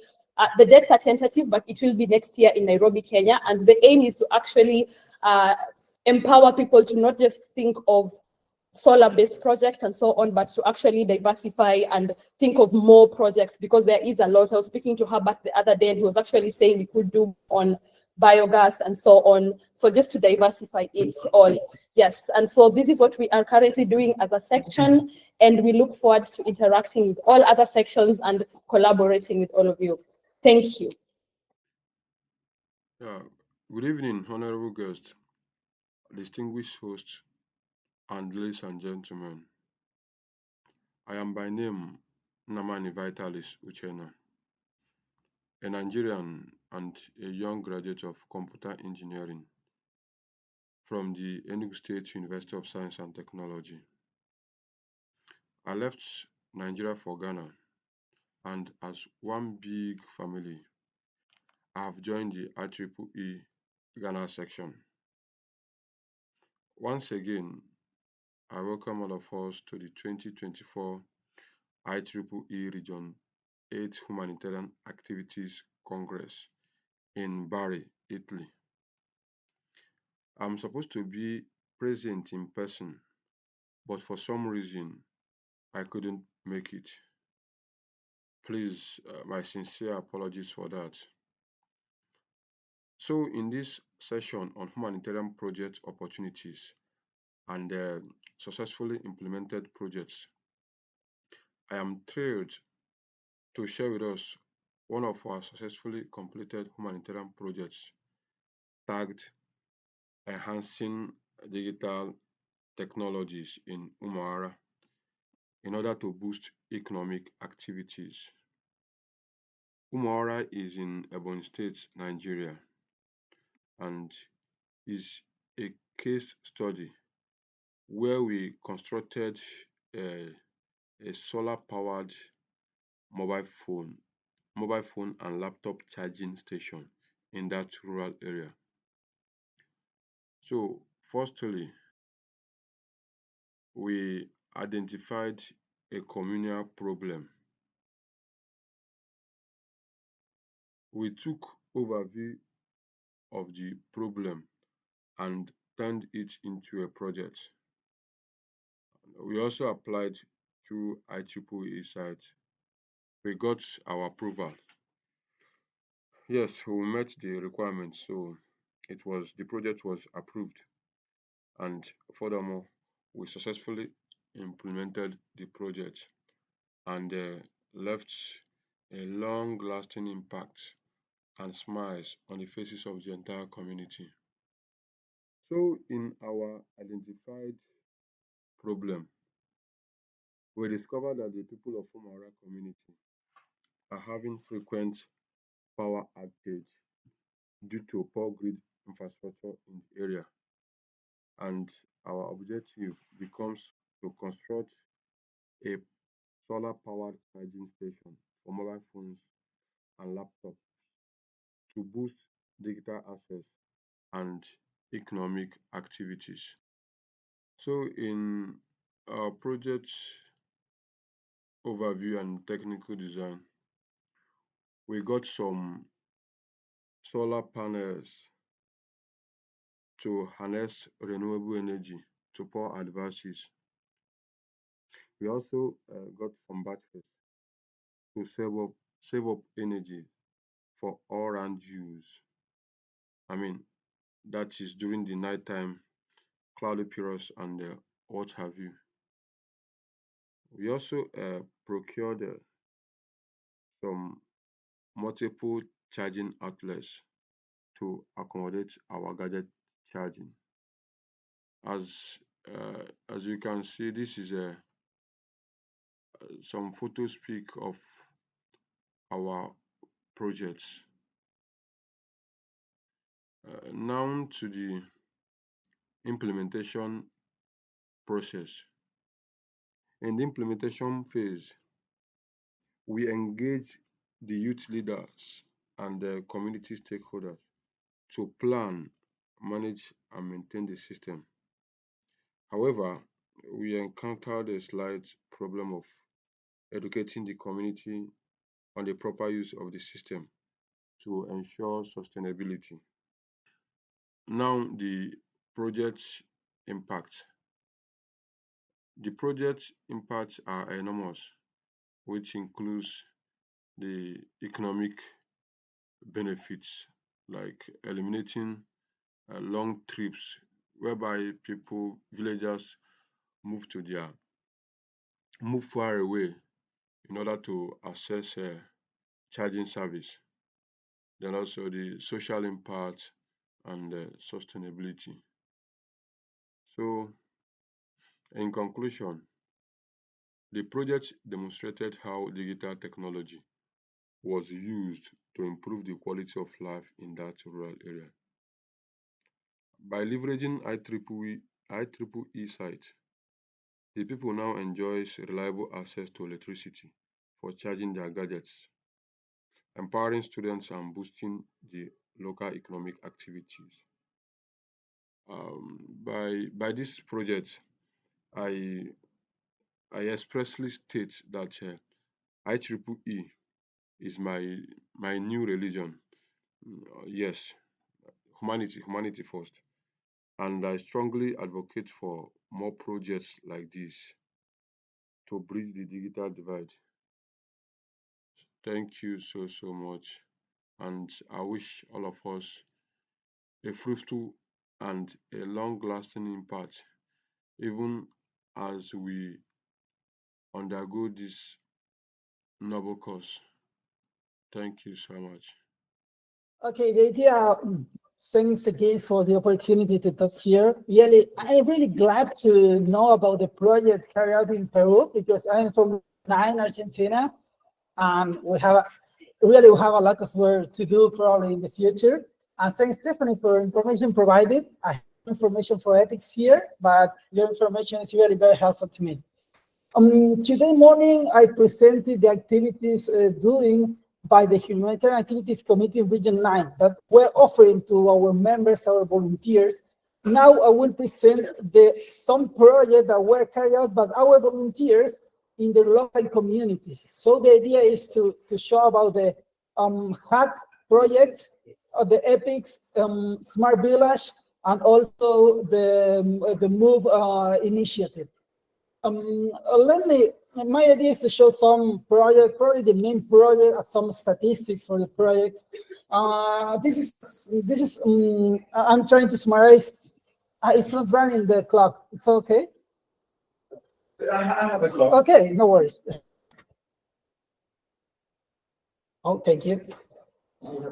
The dates are tentative, but it will be next year in Nairobi, Kenya. And the aim is to actually empower people to not just think of solar-based projects and so on, but to actually diversify and think of more projects, because there is a lot. I was speaking to Herbert the other day, and he was actually saying we could do on biogas and so on. So just to diversify it all. Yes, and so this is what we are currently doing as a section, and we look forward to interacting with all other sections and collaborating with all of you. Thank you. Good evening, honorable guests, distinguished hosts, and ladies and gentlemen. I am by name Namani Vitalis Uchena, a Nigerian and a young graduate of computer engineering from the Enugu State University of Science and Technology. I left Nigeria for Ghana, and as one big family, I have joined the IEEE Ghana section. Once again, I welcome all of us to the 2024 IEEE Region 8 Humanitarian Activities Congress in Bari, Italy. I'm supposed to be present in person, but for some reason, I couldn't make it. Please, my sincere apologies for that. So, in this session on humanitarian project opportunities and successfully implemented projects, I am thrilled to share with us one of our successfully completed humanitarian projects tagged Enhancing Digital Technologies in Umuoghara in order to boost economic activities. Umuoghara is in Ebonyi State, Nigeria, and is a case study where we constructed a solar-powered mobile phone and laptop charging station in that rural area. So, firstly, we identified a communal problem. We took overview of the problem and turned it into a project. We also applied through IEEE site. We got our approval. Yes, we met the requirements, so the project was approved, and furthermore, we successfully implemented the project and left a long-lasting impact and smiles on the faces of the entire community. So, in our identified problem, we discovered that the people of Umuoghara community are having frequent power outage due to poor grid infrastructure in the area, and our objective becomes to construct a solar-powered charging station for mobile phones and laptops to boost digital access and economic activities. So, in our project overview and technical design, we got some solar panels to harness renewable energy to power devices. We also got some batteries to save up energy for all-round use. I mean, that is during the nighttime, cloudy periods, and what have you. We also procured some multiple charging outlets to accommodate our gadget charging. As you can see, this is some photos speak of our projects. Now to the implementation process. In the implementation phase, we engage the youth leaders and the community stakeholders to plan, manage, and maintain the system. However, we encountered a slight problem of educating the community on the proper use of the system to ensure sustainability. Now, the project impact. The project impacts are enormous, which includes the economic benefits like eliminating long trips whereby villagers move far away in order to access charging service. Then also the social impact and sustainability. So, in conclusion, the project demonstrated how digital technology was used to improve the quality of life in that rural area. By leveraging IEEE site, the people now enjoys reliable access to electricity for charging their gadgets, empowering students and boosting the local economic activities. By this project, I I expressly state that IEEE is my new religion. Yes, humanity first, and I strongly advocate for more projects like this to bridge the digital divide. Thank you so much, and I wish all of us a fruitful and a long-lasting impact, even as we undergo this noble cause. Thank you so much. Okay, the idea, thanks again for the opportunity to talk here. Really, I'm really glad to know about the project carried out in Peru because I'm from Argentina, and we have we have a lot of work to do probably in the future. And thanks, Stephanie, for information provided. I have information for ethics here, but your information is really very helpful to me. Today morning, I presented the activities doing by the Humanitarian Activities Committee in Region 9 that we're offering to our members, our volunteers. Now I will present some projects that were carried out by our volunteers in the local communities. So the idea is to show about the HTAC project, the EPICS Smart Village, and also the MOVE initiative. My idea is to show some project, probably the main project, some statistics for the project. This is I'm trying to summarize. It's not running the clock. It's okay. I have a clock. Okay, no worries. Oh, thank you.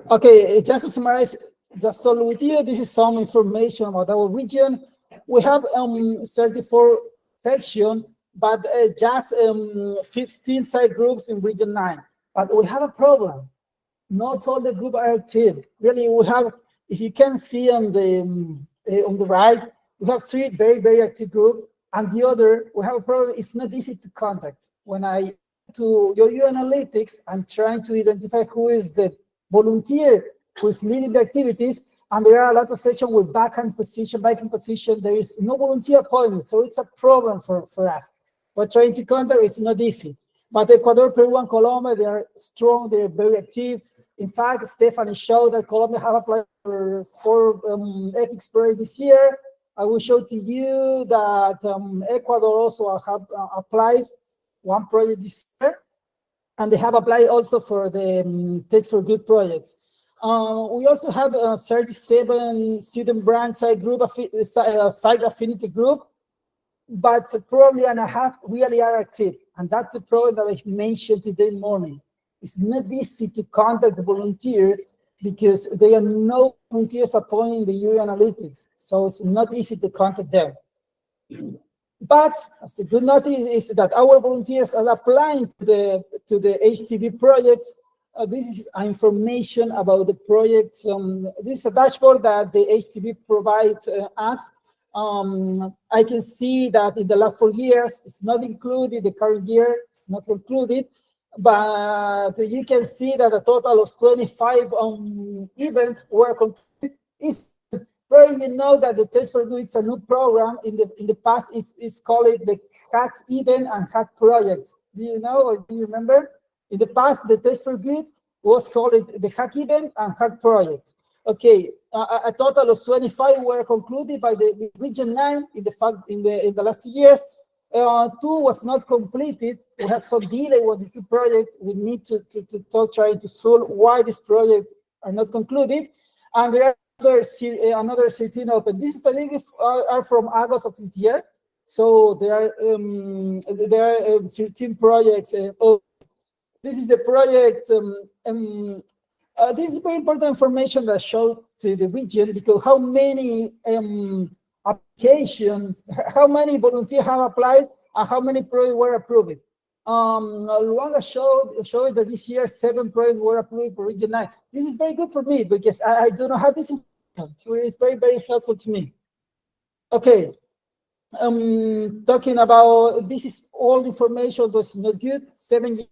Okay, just to summarize, just all with you, this is some information about our region. We have 34 sections, but just 15 site groups in Region 9. But we have a problem. Not all the groups are active. Really, we have, if you can see on the right, we have 3 very active groups, and the other, we have a problem. It's not easy to contact. When I to your analytics, I'm trying to identify who is the volunteer who is leading the activities, and there are a lot of sections with vacant position. There is no volunteer appointment, so it's a problem for us. We're trying to contact, it's not easy. But Ecuador, Peru, and Colombia, they are strong, they're very active. In fact, Stephanie showed that Colombia have applied for 4 EPICS projects this year. I will show to you that Ecuador also have applied 1 project this year, and they have applied also for the Take for Good projects. We also have a 37 student branch site group, site affinity group, but probably and a half really are active. And that's the problem that I mentioned today morning. It's not easy to contact the volunteers because there are no volunteers appointed in the UE analytics. So it's not easy to contact them. But the good notice is that our volunteers are applying to the HTV projects. This is information about the projects. This is a dashboard that the HTV provides us. I can see that in the last 4 years, it's not included, the current year, it's not included, but you can see that a total of 25 events were completed. Probably you know that the Take for Good is a new program. In the past, it's called the HTAC event and HTAC project. Do you know or do you remember? In the past, the Take for Good was called the HTAC event and HTAC project. Okay, a total of 25 were concluded by the Region 9 in the last 2 years. 2 was not completed. We have some delay with this project. We need to talk, trying to solve why this project are not concluded. And there are another 13 open. These statistics are from August of this year. So there are 13 projects. This is the project. This is very important information that showed to the region because how many applications, how many volunteers have applied, and how many projects were approved. Lwanga showed that this year 7 projects were approved for Region 9. This is very good for me because I do not have this information. Theory is very, very helpful to me. Okay. Talking about, this is all information that's not good. Seven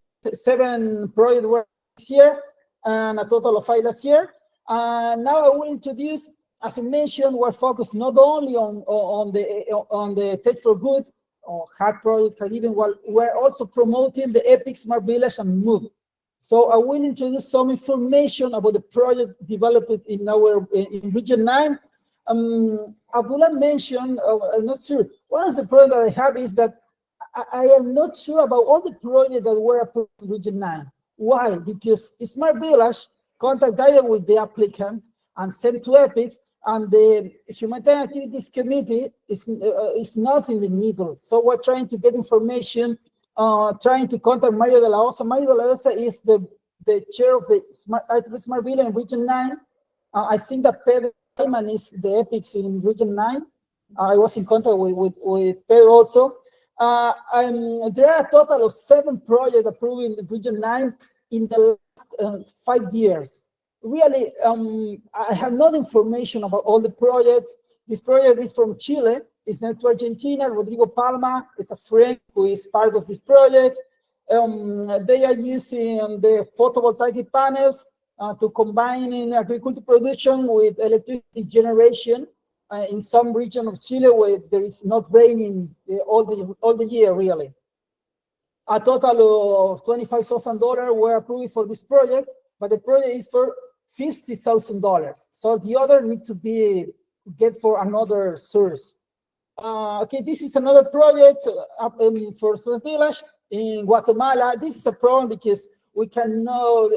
projects were this year and a total of 5 last year. And now I will introduce, as I mentioned, we're focused not only on the Tech for Good or HAC project, but even we're also promoting the EPIC Smart Village and MOVE. So I will introduce some information about the project developed in our in Region 9. Abdullah mentioned, I'm not sure, one of the problems that I have is that I am not sure about all the projects that were approved in Region 9. Why? Because Smart Village contact directly with the applicant and send to EPICS, and the Humanitarian Activities Committee is not in the middle. So we're trying to get information, trying to contact Mario de la Osa. Mario de la Osa is the chair of the Smart Village in Region 9. I think that Pedro is the EPICS in Region 9. I was in contact with Pedro also. There are a total of 7 projects approved in Region 9 in the last 5 years. Really, I have no information about all the projects. This project is from Chile. It's sent to Argentina. Rodrigo Palma is a friend who is part of this project. They are using the photovoltaic panels to combine in agriculture production with electricity generation in some region of Chile where there is not raining all the year, really. A total of $25,000 were approved for this project, but the project is for $50,000. So the other need to be get for another source. Okay, this is another project for Smart Village in Guatemala. This is a problem because we do not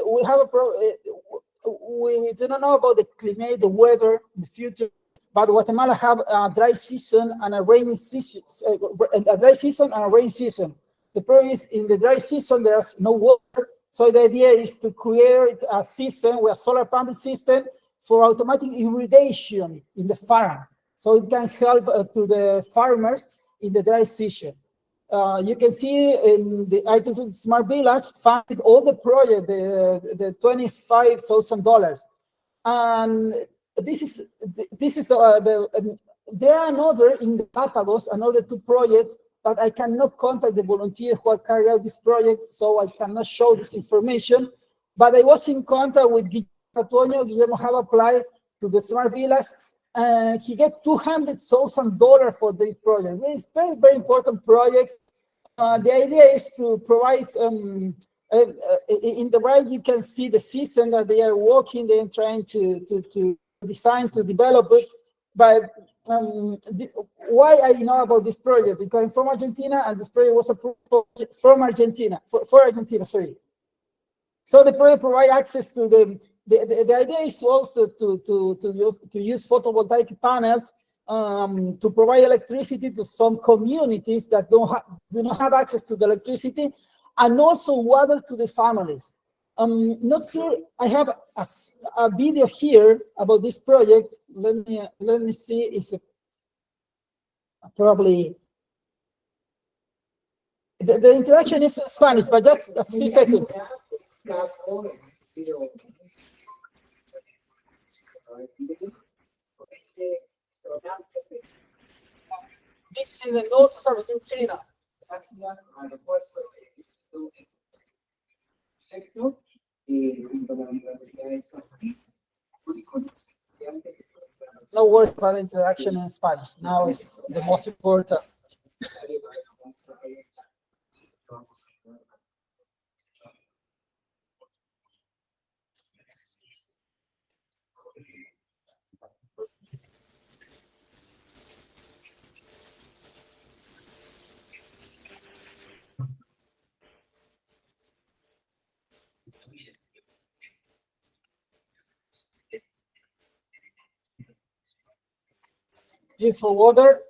know about the climate, the weather in the future. But Guatemala have a dry season and a rainy season. A dry season and a rainy season. The problem is in the dry season there's no water. So the idea is to create a system with a solar pumping system for automatic irrigation in the farm. So it can help to the farmers in the dry season. You can see in the item Smart Village funded all the project, the $25,000. And this is there are another in the Galapagos, another 2 projects, but I cannot contact the volunteers who have carried out this project, so I cannot show this information. But I was in contact with Guillermo. Guillermo have applied to the Smart Village, and he get $200,000 for this project. It's very, very important projects. The idea is to provide in the right you can see the system that they are working. They're trying to design, to develop it. But why I know about this project? Because I'm from Argentina, and this project was approved from Argentina, for Argentina, sorry. So the project provide access to the idea is also to use photovoltaic panels to provide electricity to some communities that do not have access to the electricity, and also water to the families. Not sure. I have a video here about this project. Let me see if it, probably the introduction is in Spanish, but just a few seconds. This is in the north of Argentina. No word for introduction in Spanish. Now it's the most important. Use for water.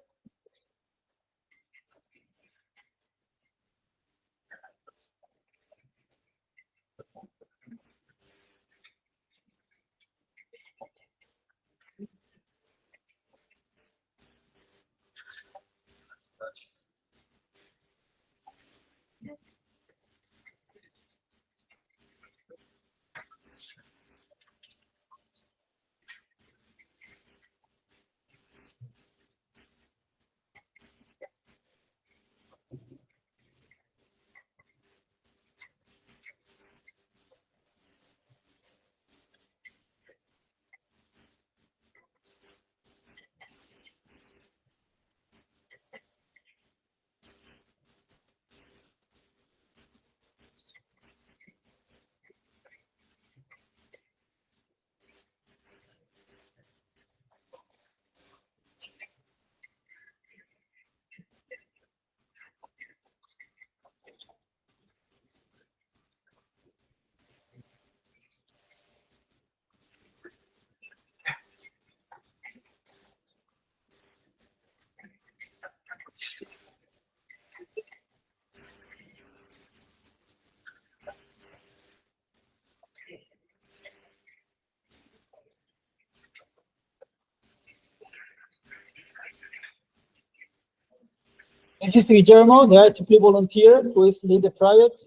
This is Guillermo, the IEEE volunteer who is lead the project.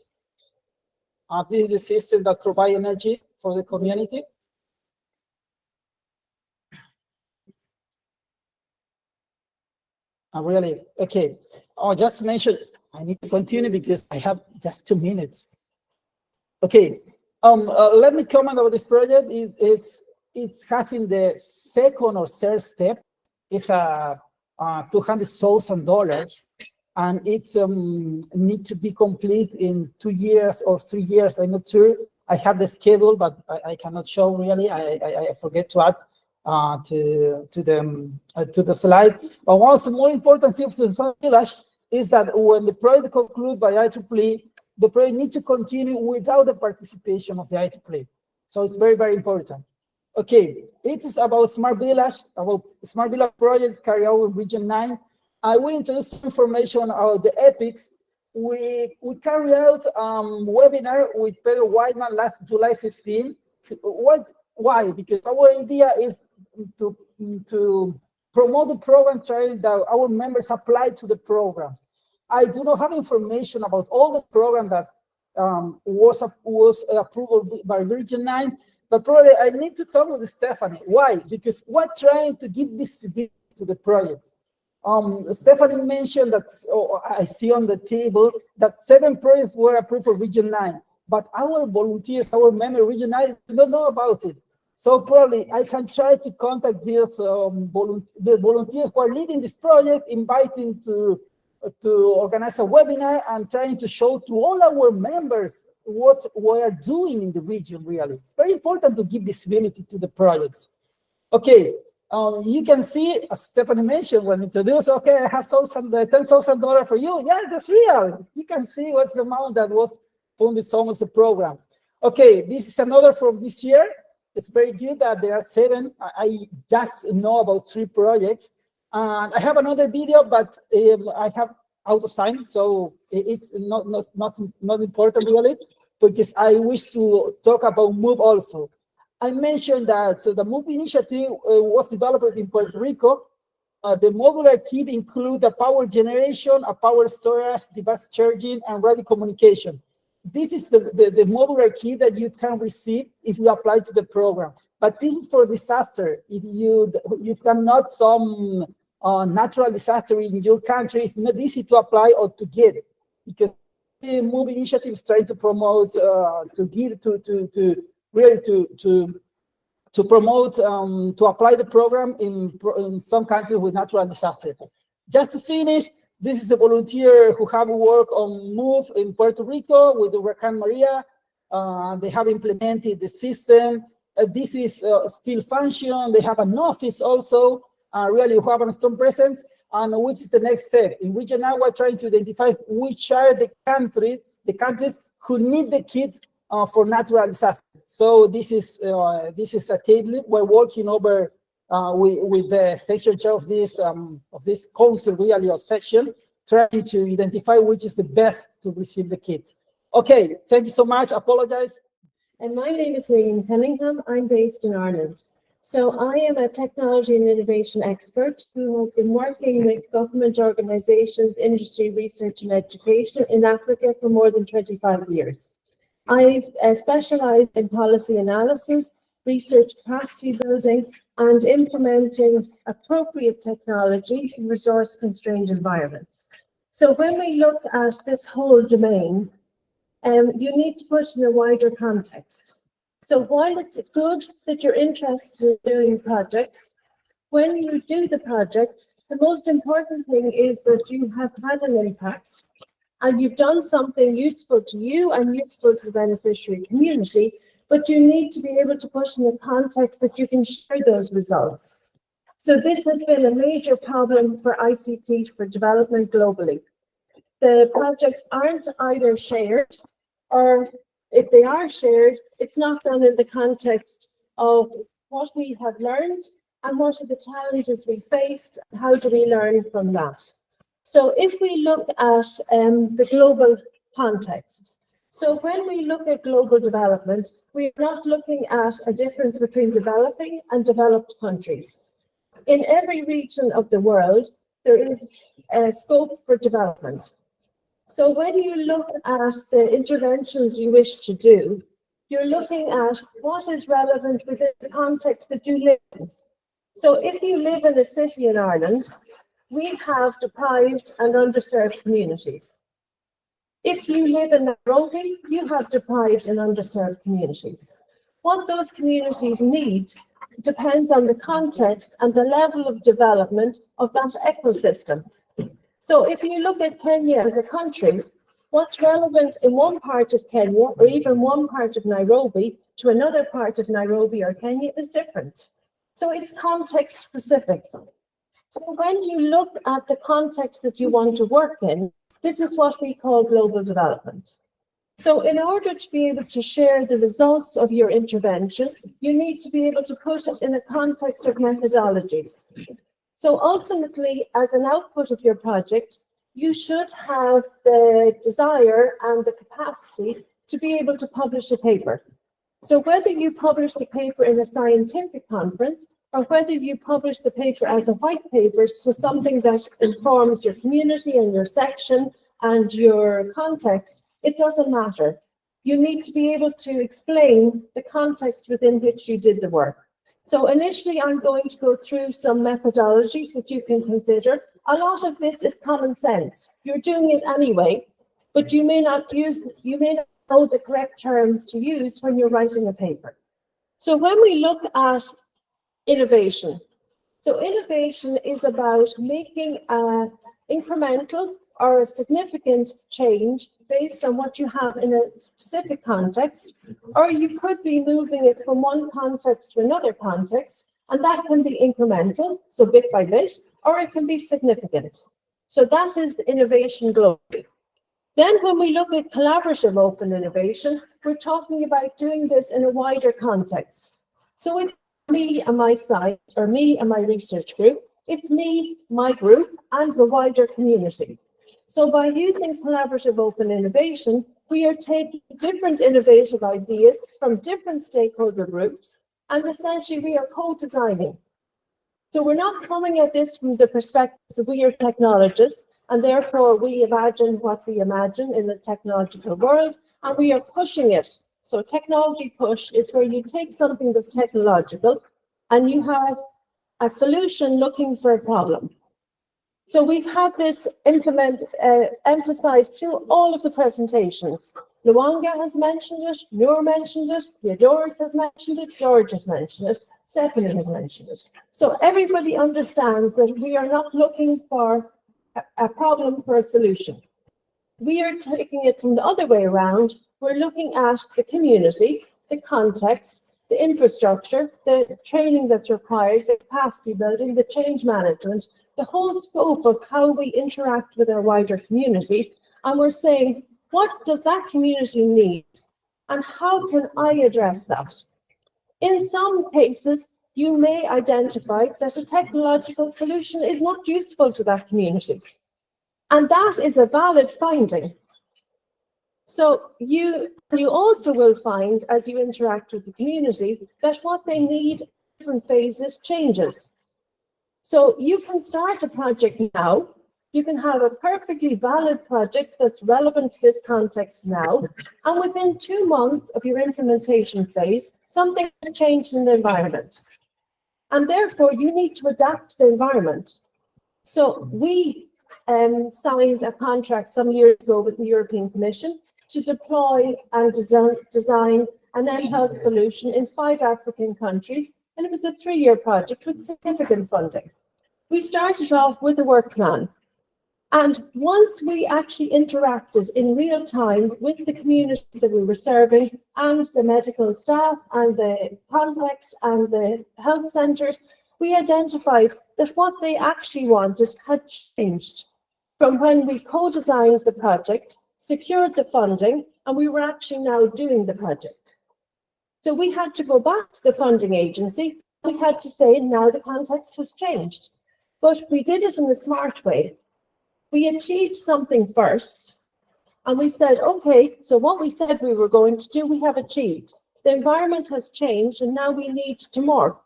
This is the system that provides energy for the community. Really, okay. I'll just mention, I need to continue because I have just 2 minutes. Okay, let me comment about this project. It has in the second or third step. It's $200,000, and it's need to be complete in 2 years or 3 years. I'm not sure. I have the schedule, but I cannot show really. I forget to add to the slide. But what's more important thing for the village is that when the project concludes by IEEE, the project needs to continue without the participation of the IEEE. So it's very, very important. Okay, it is about Smart Village projects carried out in Region 9. I will introduce some information about the epics. We carried out webinar with Pedro Whiteman last July 15. Why? Because our idea is to promote the program, trying that our members apply to the programs. I do not have information about all the program that was approved by Region 9, but probably I need to talk with Stephanie. Why? Because we're trying to give visibility to the projects. Stephanie mentioned that, I see on the table that 7 projects were approved for Region 9, but our volunteers, our member Region 9, do not know about it. So probably I can try to contact these the volunteers who are leading this project, inviting to organize a webinar and trying to show to all our members what we are doing in the region. Really, it's very important to give visibility to the projects. Okay, you can see, as Stephanie mentioned when introduced, okay, I have $10,000 for you. Yeah, that's real. You can see what's the amount that was funded almost the program. Okay, this is another from this year. It's very good that there are 7. I just know about 3 projects. And I have another video, but I have out of time, so it's not important really, because I wish to talk about MOVE also. I mentioned that the MOVE initiative was developed in Puerto Rico. The modular kit includes a power generation, a power storage, device charging, and radio communication. This is the modular kit that you can receive if you apply to the program. But this is for disaster. If you cannot some natural disaster in your country, it's not easy to apply or to get it, because the MOVE initiative is trying to promote to apply the program in some countries with natural disaster. Just to finish, this is a volunteer who have worked on MOVE in Puerto Rico with the Hurricane Maria. They have implemented the system. This is still function. They have an office also. Really have a strong presence. And which is the next step? In Region 9, we're trying to identify which are the countries who need the kits for natural disaster. So this is a table we're working over with the section chair of this council, really, of section, trying to identify which is the best to receive the kits. Okay, thank you so much. Apologize. And my name is Miriam Cunningham. I'm based in Ireland. So I am a technology and innovation expert who has been working with government organizations, industry, research and education in Africa for more than 25 years. I've specialized in policy analysis, research capacity building, and implementing appropriate technology in resource-constrained environments. So when we look at this whole domain, you need to put in a wider context. So while it's good that you're interested in doing projects, when you do the project, the most important thing is that you have had an impact and you've done something useful to you and useful to the beneficiary community, but you need to be able to put in a context that you can share those results. So this has been a major problem for ICT for development globally. The projects aren't either shared, or if they are shared, it's not done in the context of what we have learned and what are the challenges we faced, and how do we learn from that. So if we look at the global context, so when we look at global development, we're not looking at a difference between developing and developed countries. In every region of the world, there is a scope for development. So when you look at the interventions you wish to do, you're looking at what is relevant within the context that you live in. So if you live in a city in Ireland, we have deprived and underserved communities. If you live in Nairobi, you have deprived and underserved communities. What those communities need depends on the context and the level of development of that ecosystem. So if you look at Kenya as a country, what's relevant in one part of Kenya or even one part of Nairobi to another part of Nairobi or Kenya is different. So it's context specific. So when you look at the context that you want to work in, this is what we call global development. So in order to be able to share the results of your intervention, you need to be able to put it in a context of methodologies. So ultimately, as an output of your project, you should have the desire and the capacity to be able to publish a paper. So whether you publish the paper in a scientific conference or whether you publish the paper as a white paper, so something that informs your community and your section and your context, it doesn't matter. You need to be able to explain the context within which you did the work. So initially, I'm going to go through some methodologies that you can consider. A lot of this is common sense. You're doing it anyway, but you may not know the correct terms to use when you're writing a paper. So when we look at innovation, so innovation is about making an incremental or a significant change based on what you have in a specific context, or you could be moving it from one context to another context, and that can be incremental, so bit by bit, or it can be significant. So that is the innovation globally. Then when we look at collaborative open innovation, we're talking about doing this in a wider context. So it's me and my site, or me and my research group, it's me, my group, and the wider community. So by using collaborative open innovation, we are taking different innovative ideas from different stakeholder groups, and essentially we are co-designing. So we're not coming at this from the perspective that we are technologists, and therefore we imagine what we imagine in the technological world, and we are pushing it. So technology push is where you take something that's technological, and you have a solution looking for a problem. So we've had this emphasized through all of the presentations. Lwanga has mentioned it, Noor mentioned it, Theodoros has mentioned it, George has mentioned it, Stephanie has mentioned it. So everybody understands that we are not looking for a problem for a solution. We are taking it from the other way around. We're looking at the community, the context, the infrastructure, the training that's required, the capacity building, the change management, the whole scope of how we interact with our wider community. And we're saying, what does that community need? And how can I address that? In some cases, you may identify that a technological solution is not useful to that community. And that is a valid finding. So you also will find, as you interact with the community, that what they need in different phases changes. So you can start a project now, you can have a perfectly valid project that's relevant to this context now, and within 2 months of your implementation phase, something has changed in the environment. And therefore, you need to adapt to the environment. So we signed a contract some years ago with the European Commission to deploy and to design an mHealth solution in 5 African countries, and it was a 3-year project with significant funding. We started off with a work plan, and once we actually interacted in real time with the community that we were serving and the medical staff and the context and the health centres, we identified that what they actually wanted had changed from when we co-designed the project, secured the funding, and we were actually now doing the project. So we had to go back to the funding agency. We had to say, now the context has changed. But we did it in a smart way. We achieved something first, and we said, okay, so what we said we were going to do, we have achieved. The environment has changed, and now we need to morph.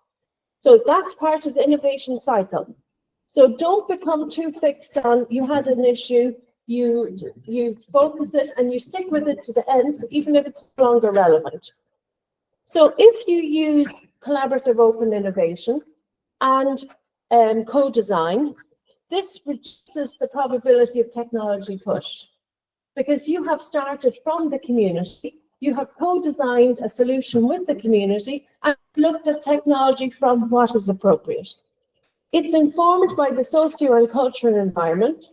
So that's part of the innovation cycle. So don't become too fixed on you had an issue, you focus it and you stick with it to the end, even if it's no longer relevant. So if you use collaborative open innovation and co-design, this reduces the probability of technology push, because you have started from the community, you have co-designed a solution with the community and looked at technology from what is appropriate. It's informed by the socio and cultural environment.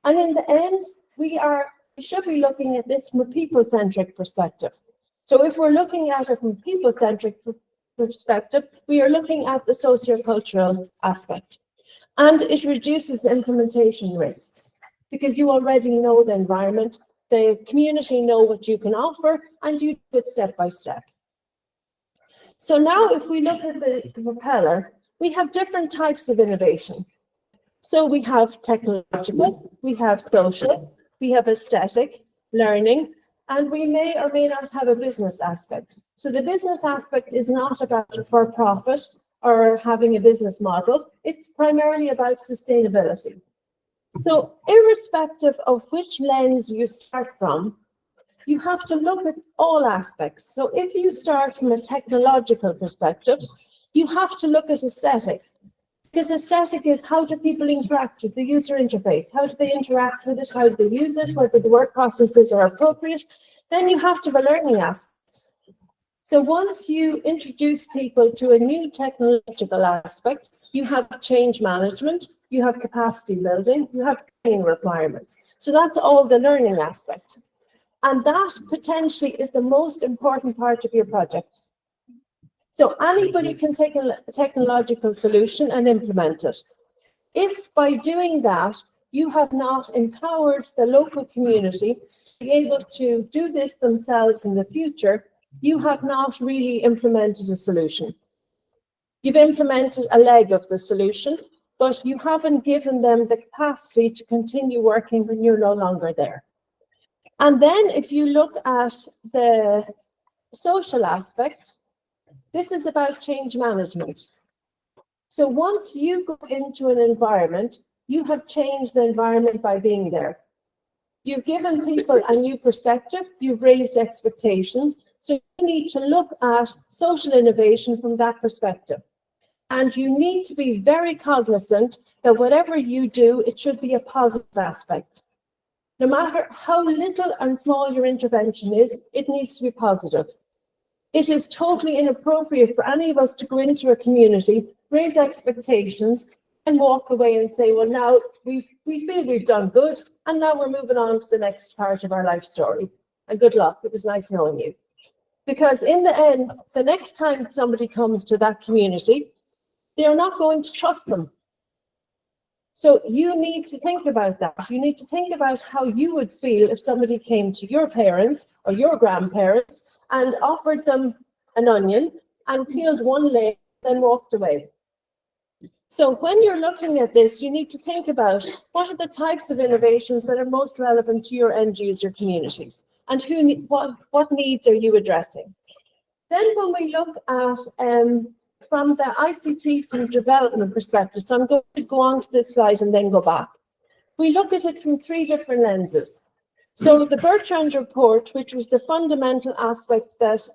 And in the end, we should be looking at this from a people-centric perspective. So if we're looking at it from a people-centric perspective, we are looking at the socio-cultural aspect. And it reduces the implementation risks, because you already know the environment, the community know what you can offer, and you do it step by step. So now if we look at the propeller, we have different types of innovation. So we have technological, we have social, we have aesthetic, learning, and we may or may not have a business aspect. So the business aspect is not about a for-profit or having a business model. It's primarily about sustainability. So irrespective of which lens you start from, you have to look at all aspects. So if you start from a technological perspective, you have to look at aesthetic, because aesthetic is how do people interact with the user interface? How do they interact with it? How do they use it? Whether the work processes are appropriate? Then you have to have a learning aspect. So once you introduce people to a new technological aspect, you have change management, you have capacity building, you have training requirements. So that's all the learning aspect. And that potentially is the most important part of your project. So anybody can take a technological solution and implement it. If by doing that, you have not empowered the local community to be able to do this themselves in the future, you have not really implemented a solution. You've implemented a leg of the solution, but you haven't given them the capacity to continue working when you're no longer there. And then if you look at the social aspect, this is about change management. So once you go into an environment, you have changed the environment by being there. You've given people a new perspective, you've raised expectations, so you need to look at social innovation from that perspective. And you need to be very cognizant that whatever you do, it should be a positive aspect. No matter how little and small your intervention is, it needs to be positive. It is totally inappropriate for any of us to go into a community, raise expectations, and walk away and say, well, now we feel we've done good, and now we're moving on to the next part of our life story. And good luck, it was nice knowing you. Because in the end, the next time somebody comes to that community, they're not going to trust them. So you need to think about that. You need to think about how you would feel if somebody came to your parents or your grandparents and offered them an onion and peeled one layer, then walked away. So when you're looking at this, you need to think about what are the types of innovations that are most relevant to your end user communities, and what needs are you addressing? Then when we look at from the ICT from development perspective, so I'm going to go on to this slide and then go back. We look at it from three different lenses. So the Bertrand report, which was the fundamental aspect that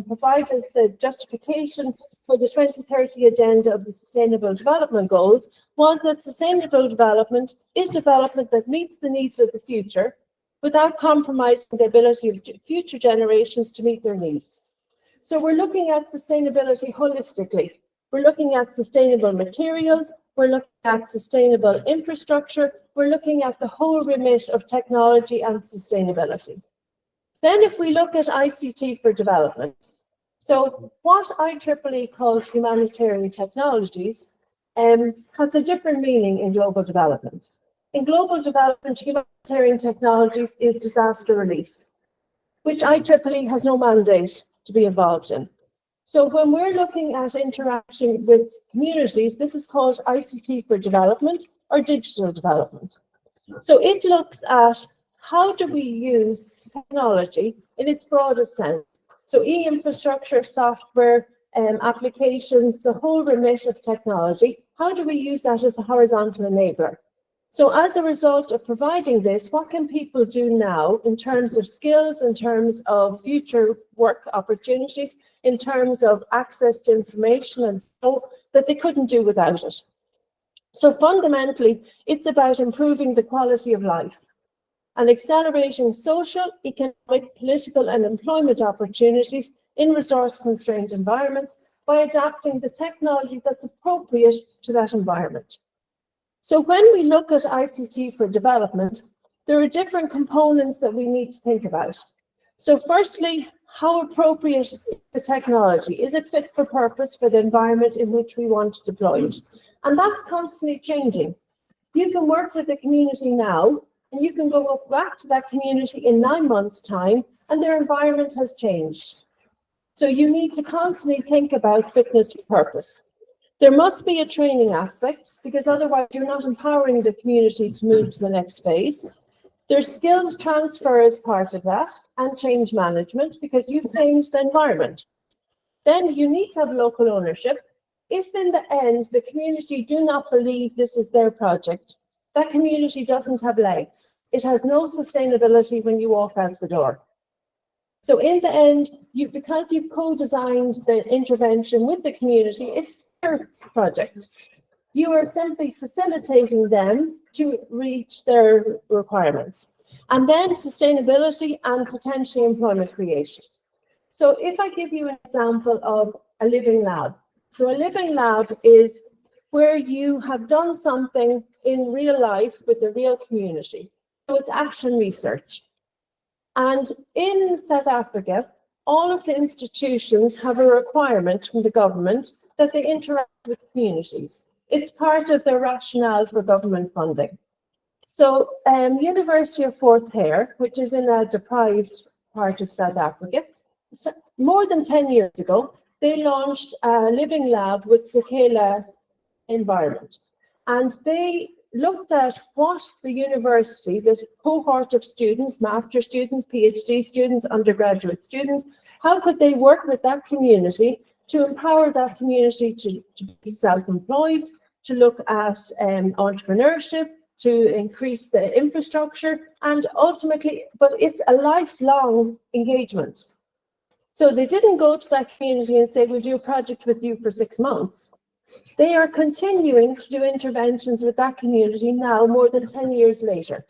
provided the justification for the 2030 agenda of the Sustainable Development Goals, was that sustainable development is development that meets the needs of the future without compromising the ability of future generations to meet their needs. So we're looking at sustainability holistically. We're looking at sustainable materials, we're looking at sustainable infrastructure, we're looking at the whole remit of technology and sustainability. Then if we look at ICT for development, so what IEEE calls humanitarian technologies has a different meaning in global development. In global development, humanitarian technologies is disaster relief, which IEEE has no mandate to be involved in. So when we're looking at interaction with communities, this is called ICT for development or digital development. So it looks at how do we use technology in its broadest sense. So e-infrastructure, software, applications, the whole remit of technology, how do we use that as a horizontal enabler? So as a result of providing this, what can people do now in terms of skills, in terms of future work opportunities, in terms of access to information and flow that they couldn't do without it? So fundamentally, it's about improving the quality of life and accelerating social, economic, political, and employment opportunities in resource-constrained environments by adapting the technology that's appropriate to that environment. So when we look at ICT for development, there are different components that we need to think about. So firstly, how appropriate is the technology? Is it fit for purpose for the environment in which we want to deploy it? And that's constantly changing. You can work with the community now, and you can go back to that community in 9 months' time, and their environment has changed. So you need to constantly think about fitness for purpose. There must be a training aspect, because otherwise you're not empowering the community to move to the next phase. There's skills transfer as part of that, and change management, because you've changed the environment. Then you need to have local ownership. If in the end the community do not believe this is their project, that community doesn't have legs. It has no sustainability when you walk out the door. So in the end, because you've co-designed the intervention with the community, it's their project. You are simply facilitating them to reach their requirements. And then sustainability and potentially employment creation. So if I give you an example of a living lab. So a living lab is where you have done something in real life with the real community. So it's action research. And in South Africa, all of the institutions have a requirement from the government that they interact with communities. It's part of their rationale for government funding. So University of Fort Hare, which is in a deprived part of South Africa, more than 10 years ago, they launched a living lab with Sekela environment. And they looked at what the university, the cohort of students, master's students, PhD students, undergraduate students, how could they work with that community to empower that community to be self-employed, to look at entrepreneurship, to increase the infrastructure, and ultimately, but it's a lifelong engagement. So they didn't go to that community and say, we'll do a project with you for 6 months. They are continuing to do interventions with that community now, more than 10 years later.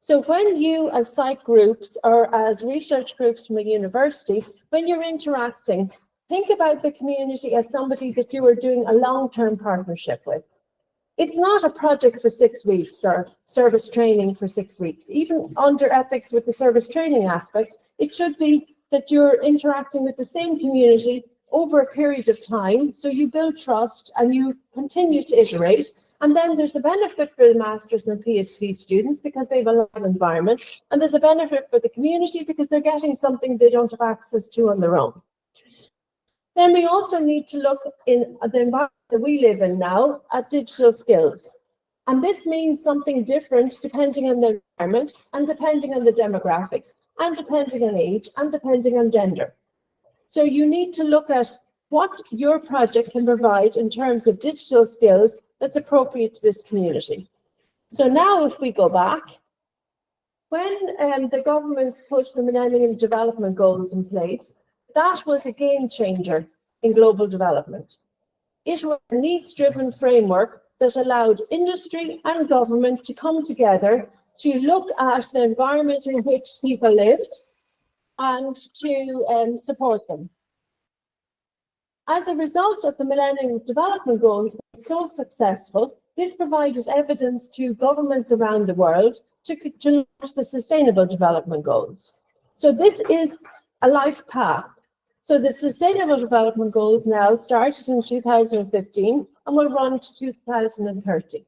So when you, as site groups or as research groups from a university, when you're interacting, think about the community as somebody that you are doing a long-term partnership with. It's not a project for 6 weeks or service training for 6 weeks. Even under ethics with the service training aspect, it should be that you're interacting with the same community over a period of time, so you build trust and you continue to iterate. And then there's a benefit for the master's and PhD students because they have a live environment, and there's a benefit for the community because they're getting something they don't have access to on their own. Then we also need to look in the environment that we live in now at digital skills. And this means something different depending on the environment and depending on the demographics and depending on age and depending on gender. So you need to look at what your project can provide in terms of digital skills that's appropriate to this community. So now if we go back, when the government put the Millennium Development Goals in place, that was a game changer in global development. It was a needs-driven framework that allowed industry and government to come together to look at the environment in which people lived and to support them. As a result of the Millennium Development Goals being so successful, this provided evidence to governments around the world to launch the Sustainable Development Goals. So this is a life path. So the Sustainable Development Goals now started in 2015 and will run to 2030.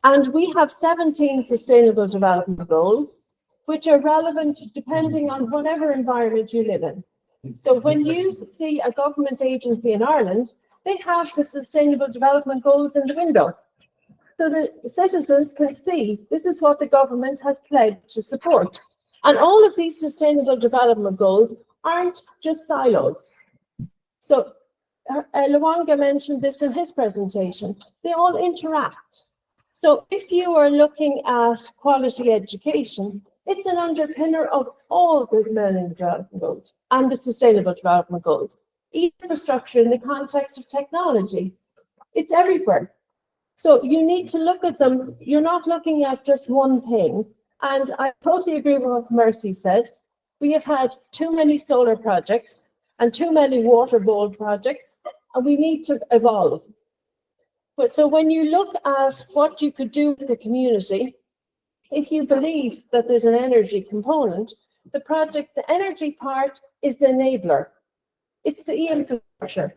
And we have 17 Sustainable Development Goals, which are relevant depending on whatever environment you live in. So when you see a government agency in Ireland, they have the Sustainable Development Goals in the window. So the citizens can see this is what the government has pledged to support. And all of these Sustainable Development Goals aren't just silos. So Lwanga mentioned this in his presentation. They all interact. So if you are looking at quality education, it's an underpinner of all the Millennium Development Goals and the Sustainable Development Goals. Infrastructure in the context of technology, it's everywhere. So you need to look at them. You're not looking at just one thing. And I totally agree with what Mercy said. We have had too many solar projects and too many water bowl projects, and we need to evolve. But so when you look at what you could do with the community, if you believe that there's an energy component, the energy part is the enabler. It's the infrastructure.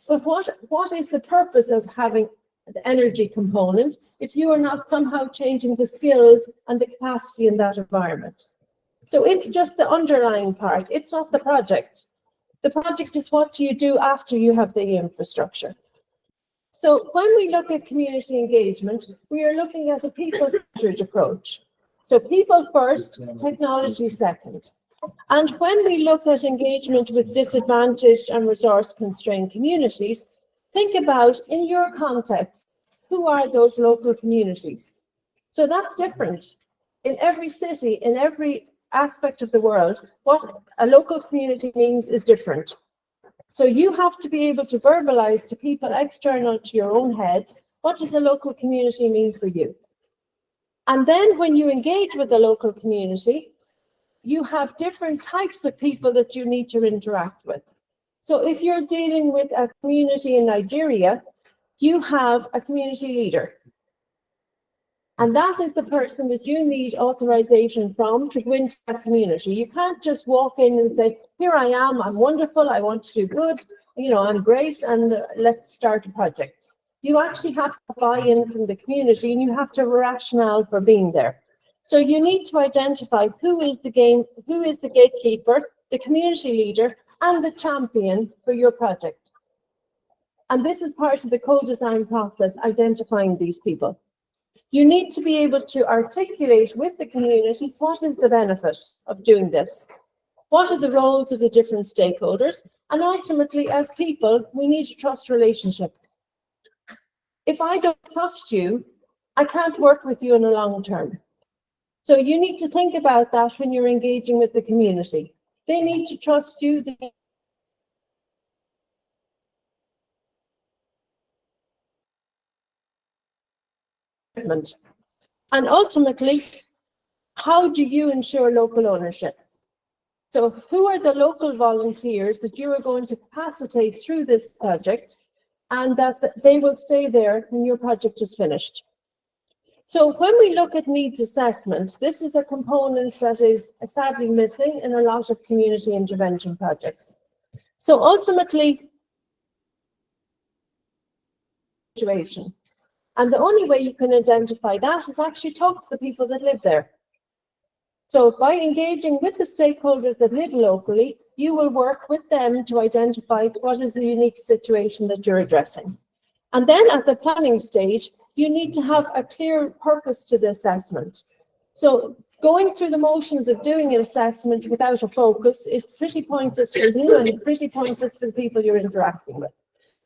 But what is the purpose of having the energy component if you are not somehow changing the skills and the capacity in that environment? So it's just the underlying part. It's not the project. The project is what do you do after you have the infrastructure. So when we look at community engagement, we are looking at a people-centered approach. So people first, technology second. And when we look at engagement with disadvantaged and resource-constrained communities, think about, in your context, who are those local communities? So that's different. In every city, in every aspect of the world, what a local community means is different. So you have to be able to verbalize to people external to your own head, what does a local community mean for you? And then when you engage with the local community, you have different types of people that you need to interact with. So if you're dealing with a community in Nigeria, you have a community leader. And that is the person that you need authorization from to go into that community. You can't just walk in and say, here I am, I'm wonderful, I want to do good, I'm great, and let's start a project. You actually have to buy in from the community, and you have to have a rationale for being there. So you need to identify who is the gatekeeper, the community leader, and the champion for your project. And this is part of the co-design process, identifying these people. You need to be able to articulate with the community what is the benefit of doing this. What are the roles of the different stakeholders? And ultimately, as people, we need a trust relationship. If I don't trust you, I can't work with you in the long term. So you need to think about that when you're engaging with the community. They need to trust you. And ultimately, how do you ensure local ownership? So who are the local volunteers that you are going to capacitate through this project, and that they will stay there when your project is finished? So when we look at needs assessment, this is a component that is sadly missing in a lot of community intervention projects. So ultimately, situation. And the only way you can identify that is actually talk to the people that live there. So by engaging with the stakeholders that live locally, you will work with them to identify what is the unique situation that you're addressing. And then at the planning stage, you need to have a clear purpose to the assessment. So going through the motions of doing an assessment without a focus is pretty pointless for you and pretty pointless for the people you're interacting with.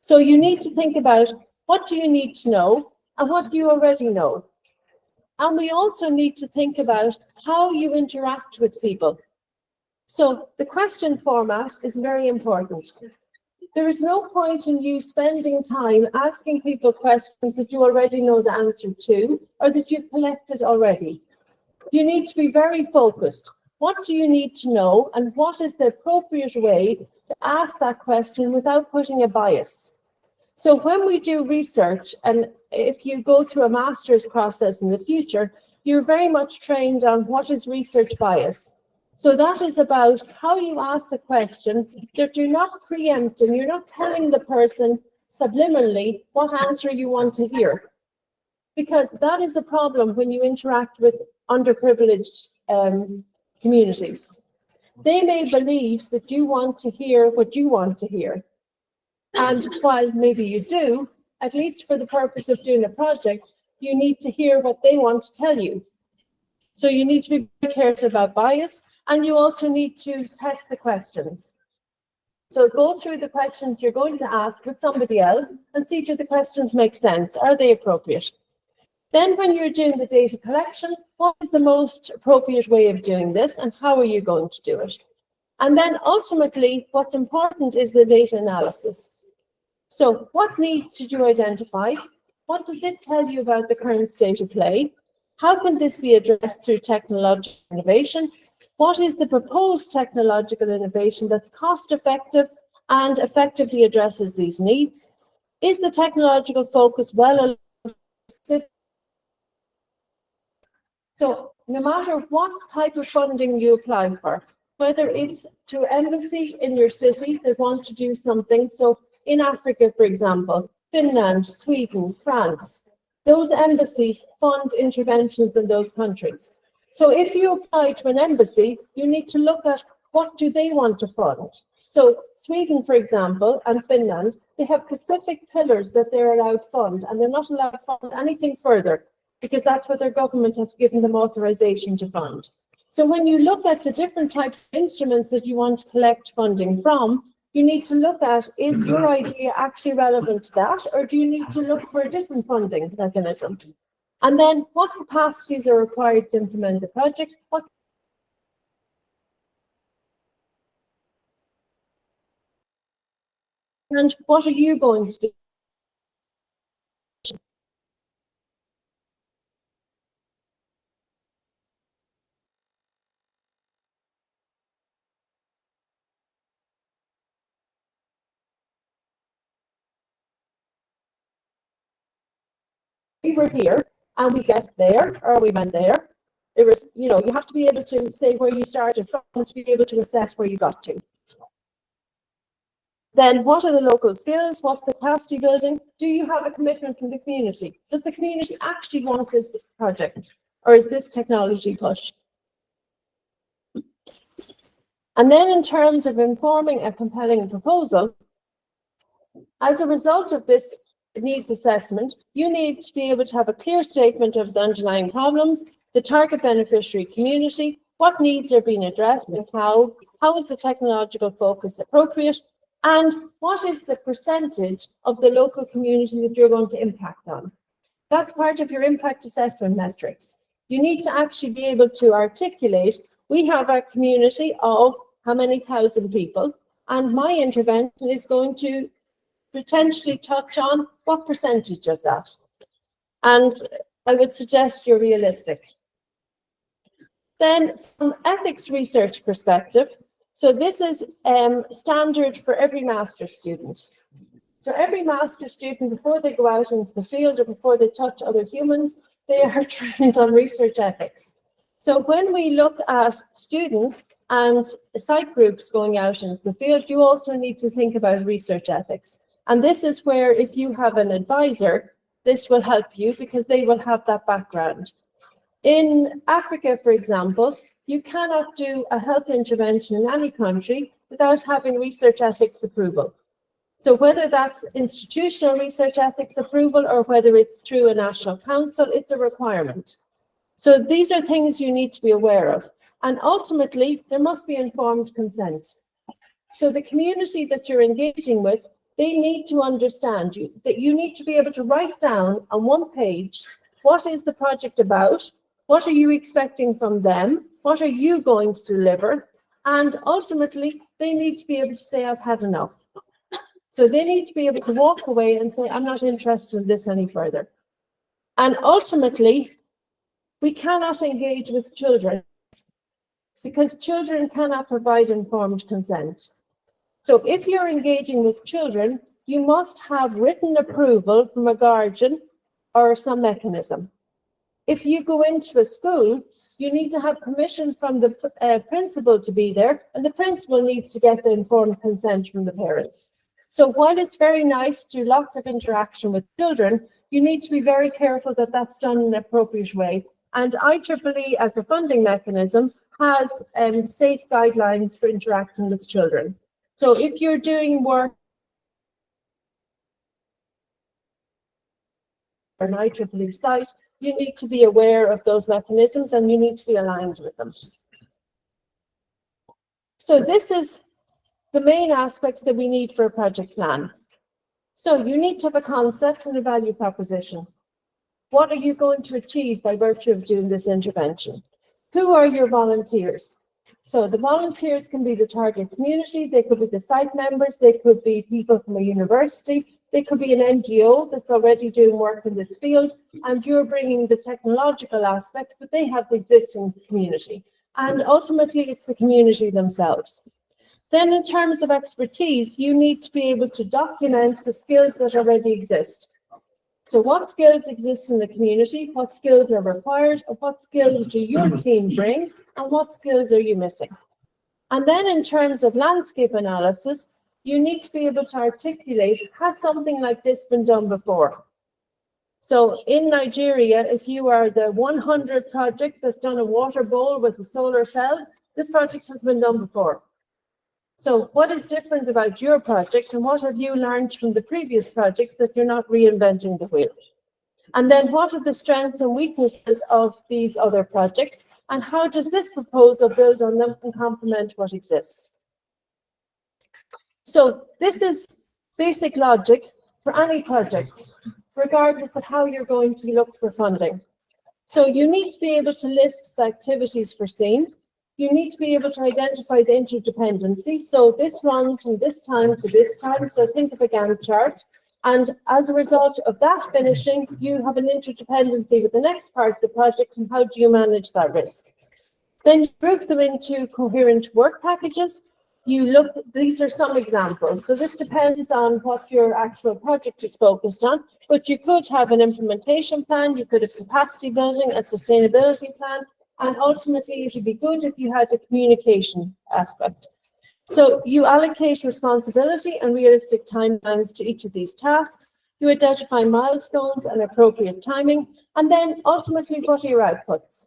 So you need to think about, what do you need to know and what do you already know? And we also need to think about how you interact with people. So the question format is very important. There is no point in you spending time asking people questions that you already know the answer to, or that you've collected already. You need to be very focused. What do you need to know, and what is the appropriate way to ask that question without putting a bias? So when we do research, and if you go through a master's process in the future, you're very much trained on what is research bias. So that is about how you ask the question, that you're not preempting, you're not telling the person subliminally what answer you want to hear. Because that is a problem when you interact with underprivileged communities. They may believe that you want to hear what you want to hear. And while maybe you do, at least for the purpose of doing a project, you need to hear what they want to tell you. So you need to be very careful about bias, and you also need to test the questions. So go through the questions you're going to ask with somebody else and see do the questions make sense. Are they appropriate? Then when you're doing the data collection, what is the most appropriate way of doing this and how are you going to do it? And then ultimately, what's important is the data analysis. So what needs did you identify? What does it tell you about the current state of play? How can this be addressed through technological innovation? What is the proposed technological innovation that's cost effective and effectively addresses these needs? Is the technological focus well aligned? So no matter what type of funding you apply for, whether it's to an embassy in your city that want to do something, so in Africa, for example, Finland, Sweden, France, those embassies fund interventions in those countries. So if you apply to an embassy, you need to look at what do they want to fund. So Sweden, for example, and Finland, they have specific pillars that they're allowed to fund, and they're not allowed to fund anything further because that's what their government has given them authorization to fund. So when you look at the different types of instruments that you want to collect funding from, you need to look at, is your idea actually relevant to that, or do you need to look for a different funding mechanism? And then what capacities are required to implement the project? And what are you going to do? We were here and we guessed there, or we went there. It was, you know, you have to be able to say where you started from to be able to assess where you got to. Then what are the local skills? What's the capacity building? Do you have a commitment from the community? Does the community actually want this project, or is this technology push? And then in terms of informing a compelling proposal, as a result of this needs assessment, you need to be able to have a clear statement of the underlying problems, the target beneficiary community, what needs are being addressed and how is the technological focus appropriate, and what is the percentage of the local community that you're going to impact on. That's part of your impact assessment metrics. You need to actually be able to articulate, we have a community of how many thousand people, and my intervention is going to potentially touch on what percentage of that. And I would suggest you're realistic. Then from ethics research perspective, so this is standard for every master's student. So every master's student, before they go out into the field or before they touch other humans, they are trained on research ethics. So when we look at students and site groups going out into the field, you also need to think about research ethics. And this is where if you have an advisor, this will help you because they will have that background. In Africa, for example, you cannot do a health intervention in any country without having research ethics approval. So whether that's institutional research ethics approval or whether it's through a national council, it's a requirement. So these are things you need to be aware of. And ultimately, there must be informed consent. So the community that you're engaging with, they need to understand you, that you need to be able to write down on one page, what is the project about? What are you expecting from them? What are you going to deliver? And ultimately, they need to be able to say, I've had enough. So they need to be able to walk away and say, I'm not interested in this any further. And ultimately, we cannot engage with children because children cannot provide informed consent. So if you're engaging with children, you must have written approval from a guardian or some mechanism. If you go into a school, you need to have permission from the principal to be there, and the principal needs to get the informed consent from the parents. So while it's very nice to do lots of interaction with children, you need to be very careful that that's done in an appropriate way. And IEEE, as a funding mechanism, has safe guidelines for interacting with children. So if you're doing work on an IEEE site, you need to be aware of those mechanisms and you need to be aligned with them. So this is the main aspects that we need for a project plan. So you need to have a concept and a value proposition. What are you going to achieve by virtue of doing this intervention? Who are your volunteers? So the volunteers can be the target community, they could be the site members, they could be people from a university, they could be an NGO that's already doing work in this field, and you're bringing the technological aspect, but they have the existing community. And ultimately, it's the community themselves. Then in terms of expertise, you need to be able to document the skills that already exist. So what skills exist in the community, what skills are required, or what skills do your team bring, and what skills are you missing? And then in terms of landscape analysis, you need to be able to articulate, has something like this been done before? So in Nigeria, if you are the 100 project that's done a water bowl with a solar cell, this project has been done before. So what is different about your project, and what have you learned from the previous projects that you're not reinventing the wheel? And then what are the strengths and weaknesses of these other projects, and how does this proposal build on them and complement what exists? So this is basic logic for any project, regardless of how you're going to look for funding. So you need to be able to list the activities foreseen. You need to be able to identify the interdependency. So this runs from this time to this time. So think of a Gantt chart. And as a result of that finishing, you have an interdependency with the next part of the project, and how do you manage that risk? Then you group them into coherent work packages. You look, these are some examples. So this depends on what your actual project is focused on, but you could have an implementation plan, you could have capacity building, a sustainability plan, and ultimately it would be good if you had a communication aspect. So you allocate responsibility and realistic timelines to each of these tasks. You identify milestones and appropriate timing, and then ultimately what are your outputs?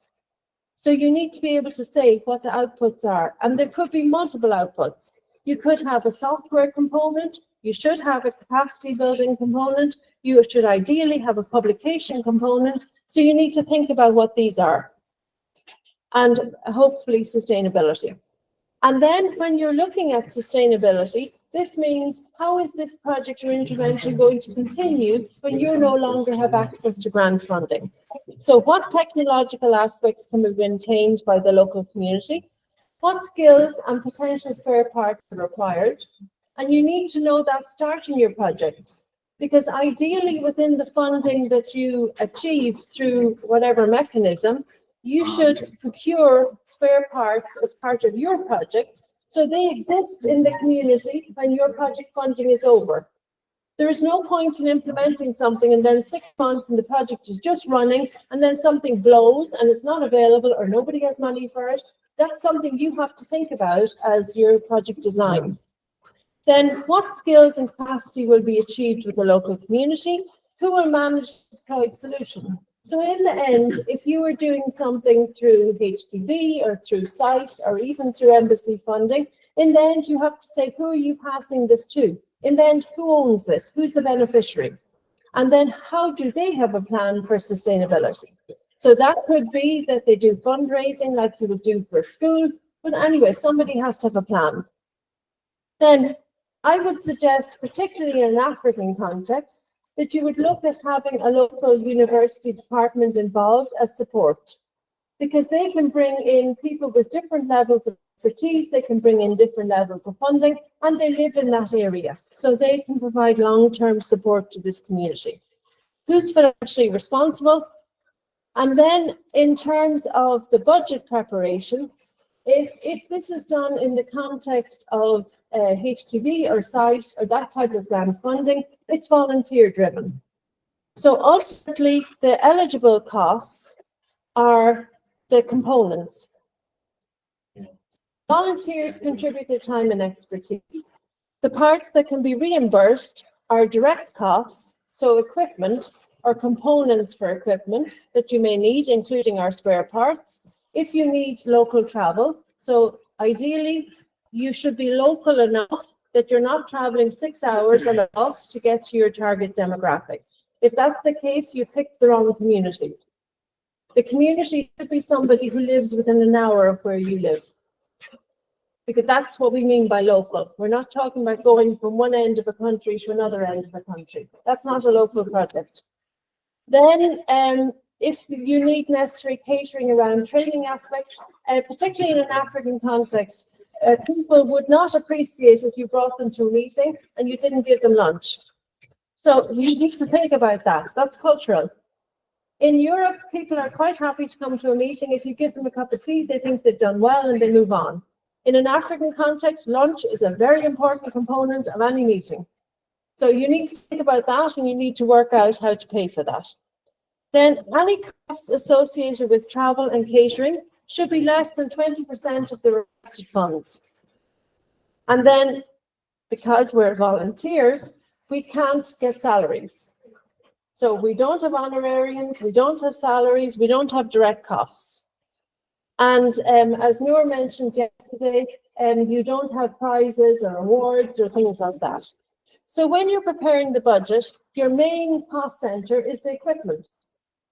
So you need to be able to say what the outputs are, and there could be multiple outputs. You could have a software component, you should have a capacity building component, you should ideally have a publication component, so you need to think about what these are. And hopefully sustainability. And then when you're looking at sustainability, this means how is this project or intervention going to continue when you no longer have access to grant funding? So what technological aspects can be maintained by the local community? What skills and potential spare parts are required? And you need to know that starting your project, because ideally within the funding that you achieve through whatever mechanism, you should procure spare parts as part of your project, so they exist in the community when your project funding is over. There is no point in implementing something and then 6 months and the project is just running, and then something blows and it's not available or nobody has money for it. That's something you have to think about as your project design. Then what skills and capacity will be achieved with the local community? Who will manage the deployed solution? So in the end, if you were doing something through HTB or through site or even through embassy funding, in the end, you have to say, who are you passing this to? In the end, who owns this? Who's the beneficiary? And then how do they have a plan for sustainability? So that could be that they do fundraising like you would do for a school. But anyway, somebody has to have a plan. Then I would suggest, particularly in an African context, that you would look at having a local university department involved as support, because they can bring in people with different levels of expertise, they can bring in different levels of funding, and they live in that area. So they can provide long-term support to this community. Who's financially responsible? And then in terms of the budget preparation, if this is done in the context of HTV or site or that type of grant funding, it's volunteer driven. So ultimately, the eligible costs are the components. Volunteers contribute their time and expertise. The parts that can be reimbursed are direct costs, so equipment or components for equipment that you may need, including our spare parts. If you need local travel, so ideally, you should be local enough that you're not traveling 6 hours on a bus to get to your target demographic. If that's the case, you picked the wrong community. The community should be somebody who lives within an hour of where you live. because that's what we mean by local. We're not talking about going from one end of a country to another end of a country. That's not a local project. Then, if you need necessary catering around training aspects, particularly in an African context, people would not appreciate if you brought them to a meeting and you didn't give them lunch. So you need to think about that. That's cultural. In Europe, people are quite happy to come to a meeting. If you give them a cup of tea, they think they've done well and they move on. In an African context, lunch is a very important component of any meeting. So you need to think about that and you need to work out how to pay for that. Then any costs associated with travel and catering should be less than 20% of the requested funds. And then, because we're volunteers, we can't get salaries. So we don't have honorariums, we don't have salaries, we don't have direct costs. And as Noor mentioned yesterday, you don't have prizes or awards or things like that. So when you're preparing the budget, your main cost center is the equipment.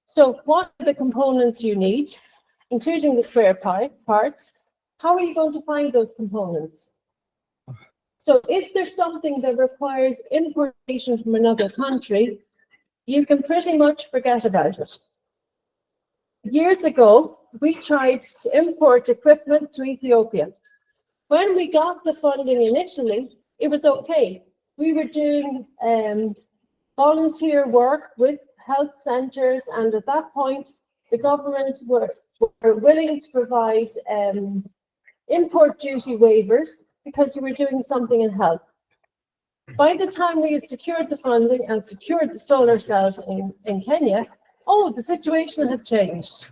So what are the components you need, including the spare parts? How are you going to find those components? So if there's something that requires importation from another country, you can pretty much forget about it. Years ago, we tried to import equipment to Ethiopia. When we got the funding initially, it was okay. We were doing volunteer work with health centers, and at that point, the government were willing to provide import duty waivers because you were doing something in health. By the time we had secured the funding and secured the solar cells in Kenya, the situation had changed.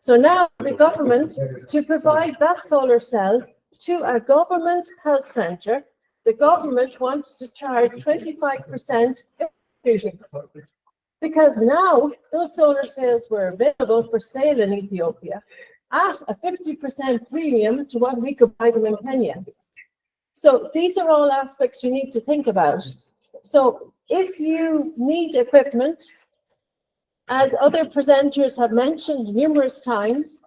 So now the government, to provide that solar cell to a government health center, the government wants to charge 25% duty. Because now those solar cells were available for sale in Ethiopia at a 50% premium to what we could buy them in Kenya. So these are all aspects you need to think about. So if you need equipment, as other presenters have mentioned numerous times,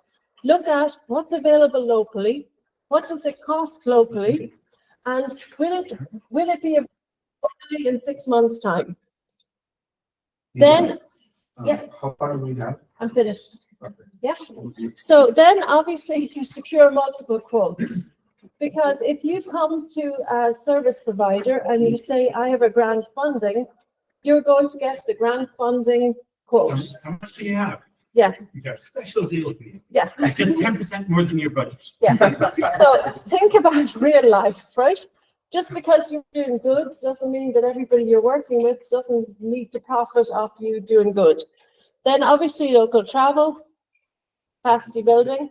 look at what's available locally, what does it cost locally, and will it be available in 6 months' time? Then, yeah. How far do we have? I'm finished. Yeah. So then obviously you secure multiple quotes. Because if you come to a service provider and you say, I have a grant funding, you're going to get the grant funding quote. How much do you have? Yeah. We got a special deal for you. Yeah. I get 10% more than your budget. Yeah. So think about real life, right? Just because you're doing good doesn't mean that everybody you're working with doesn't need to profit off you doing good. Then obviously local travel, capacity building.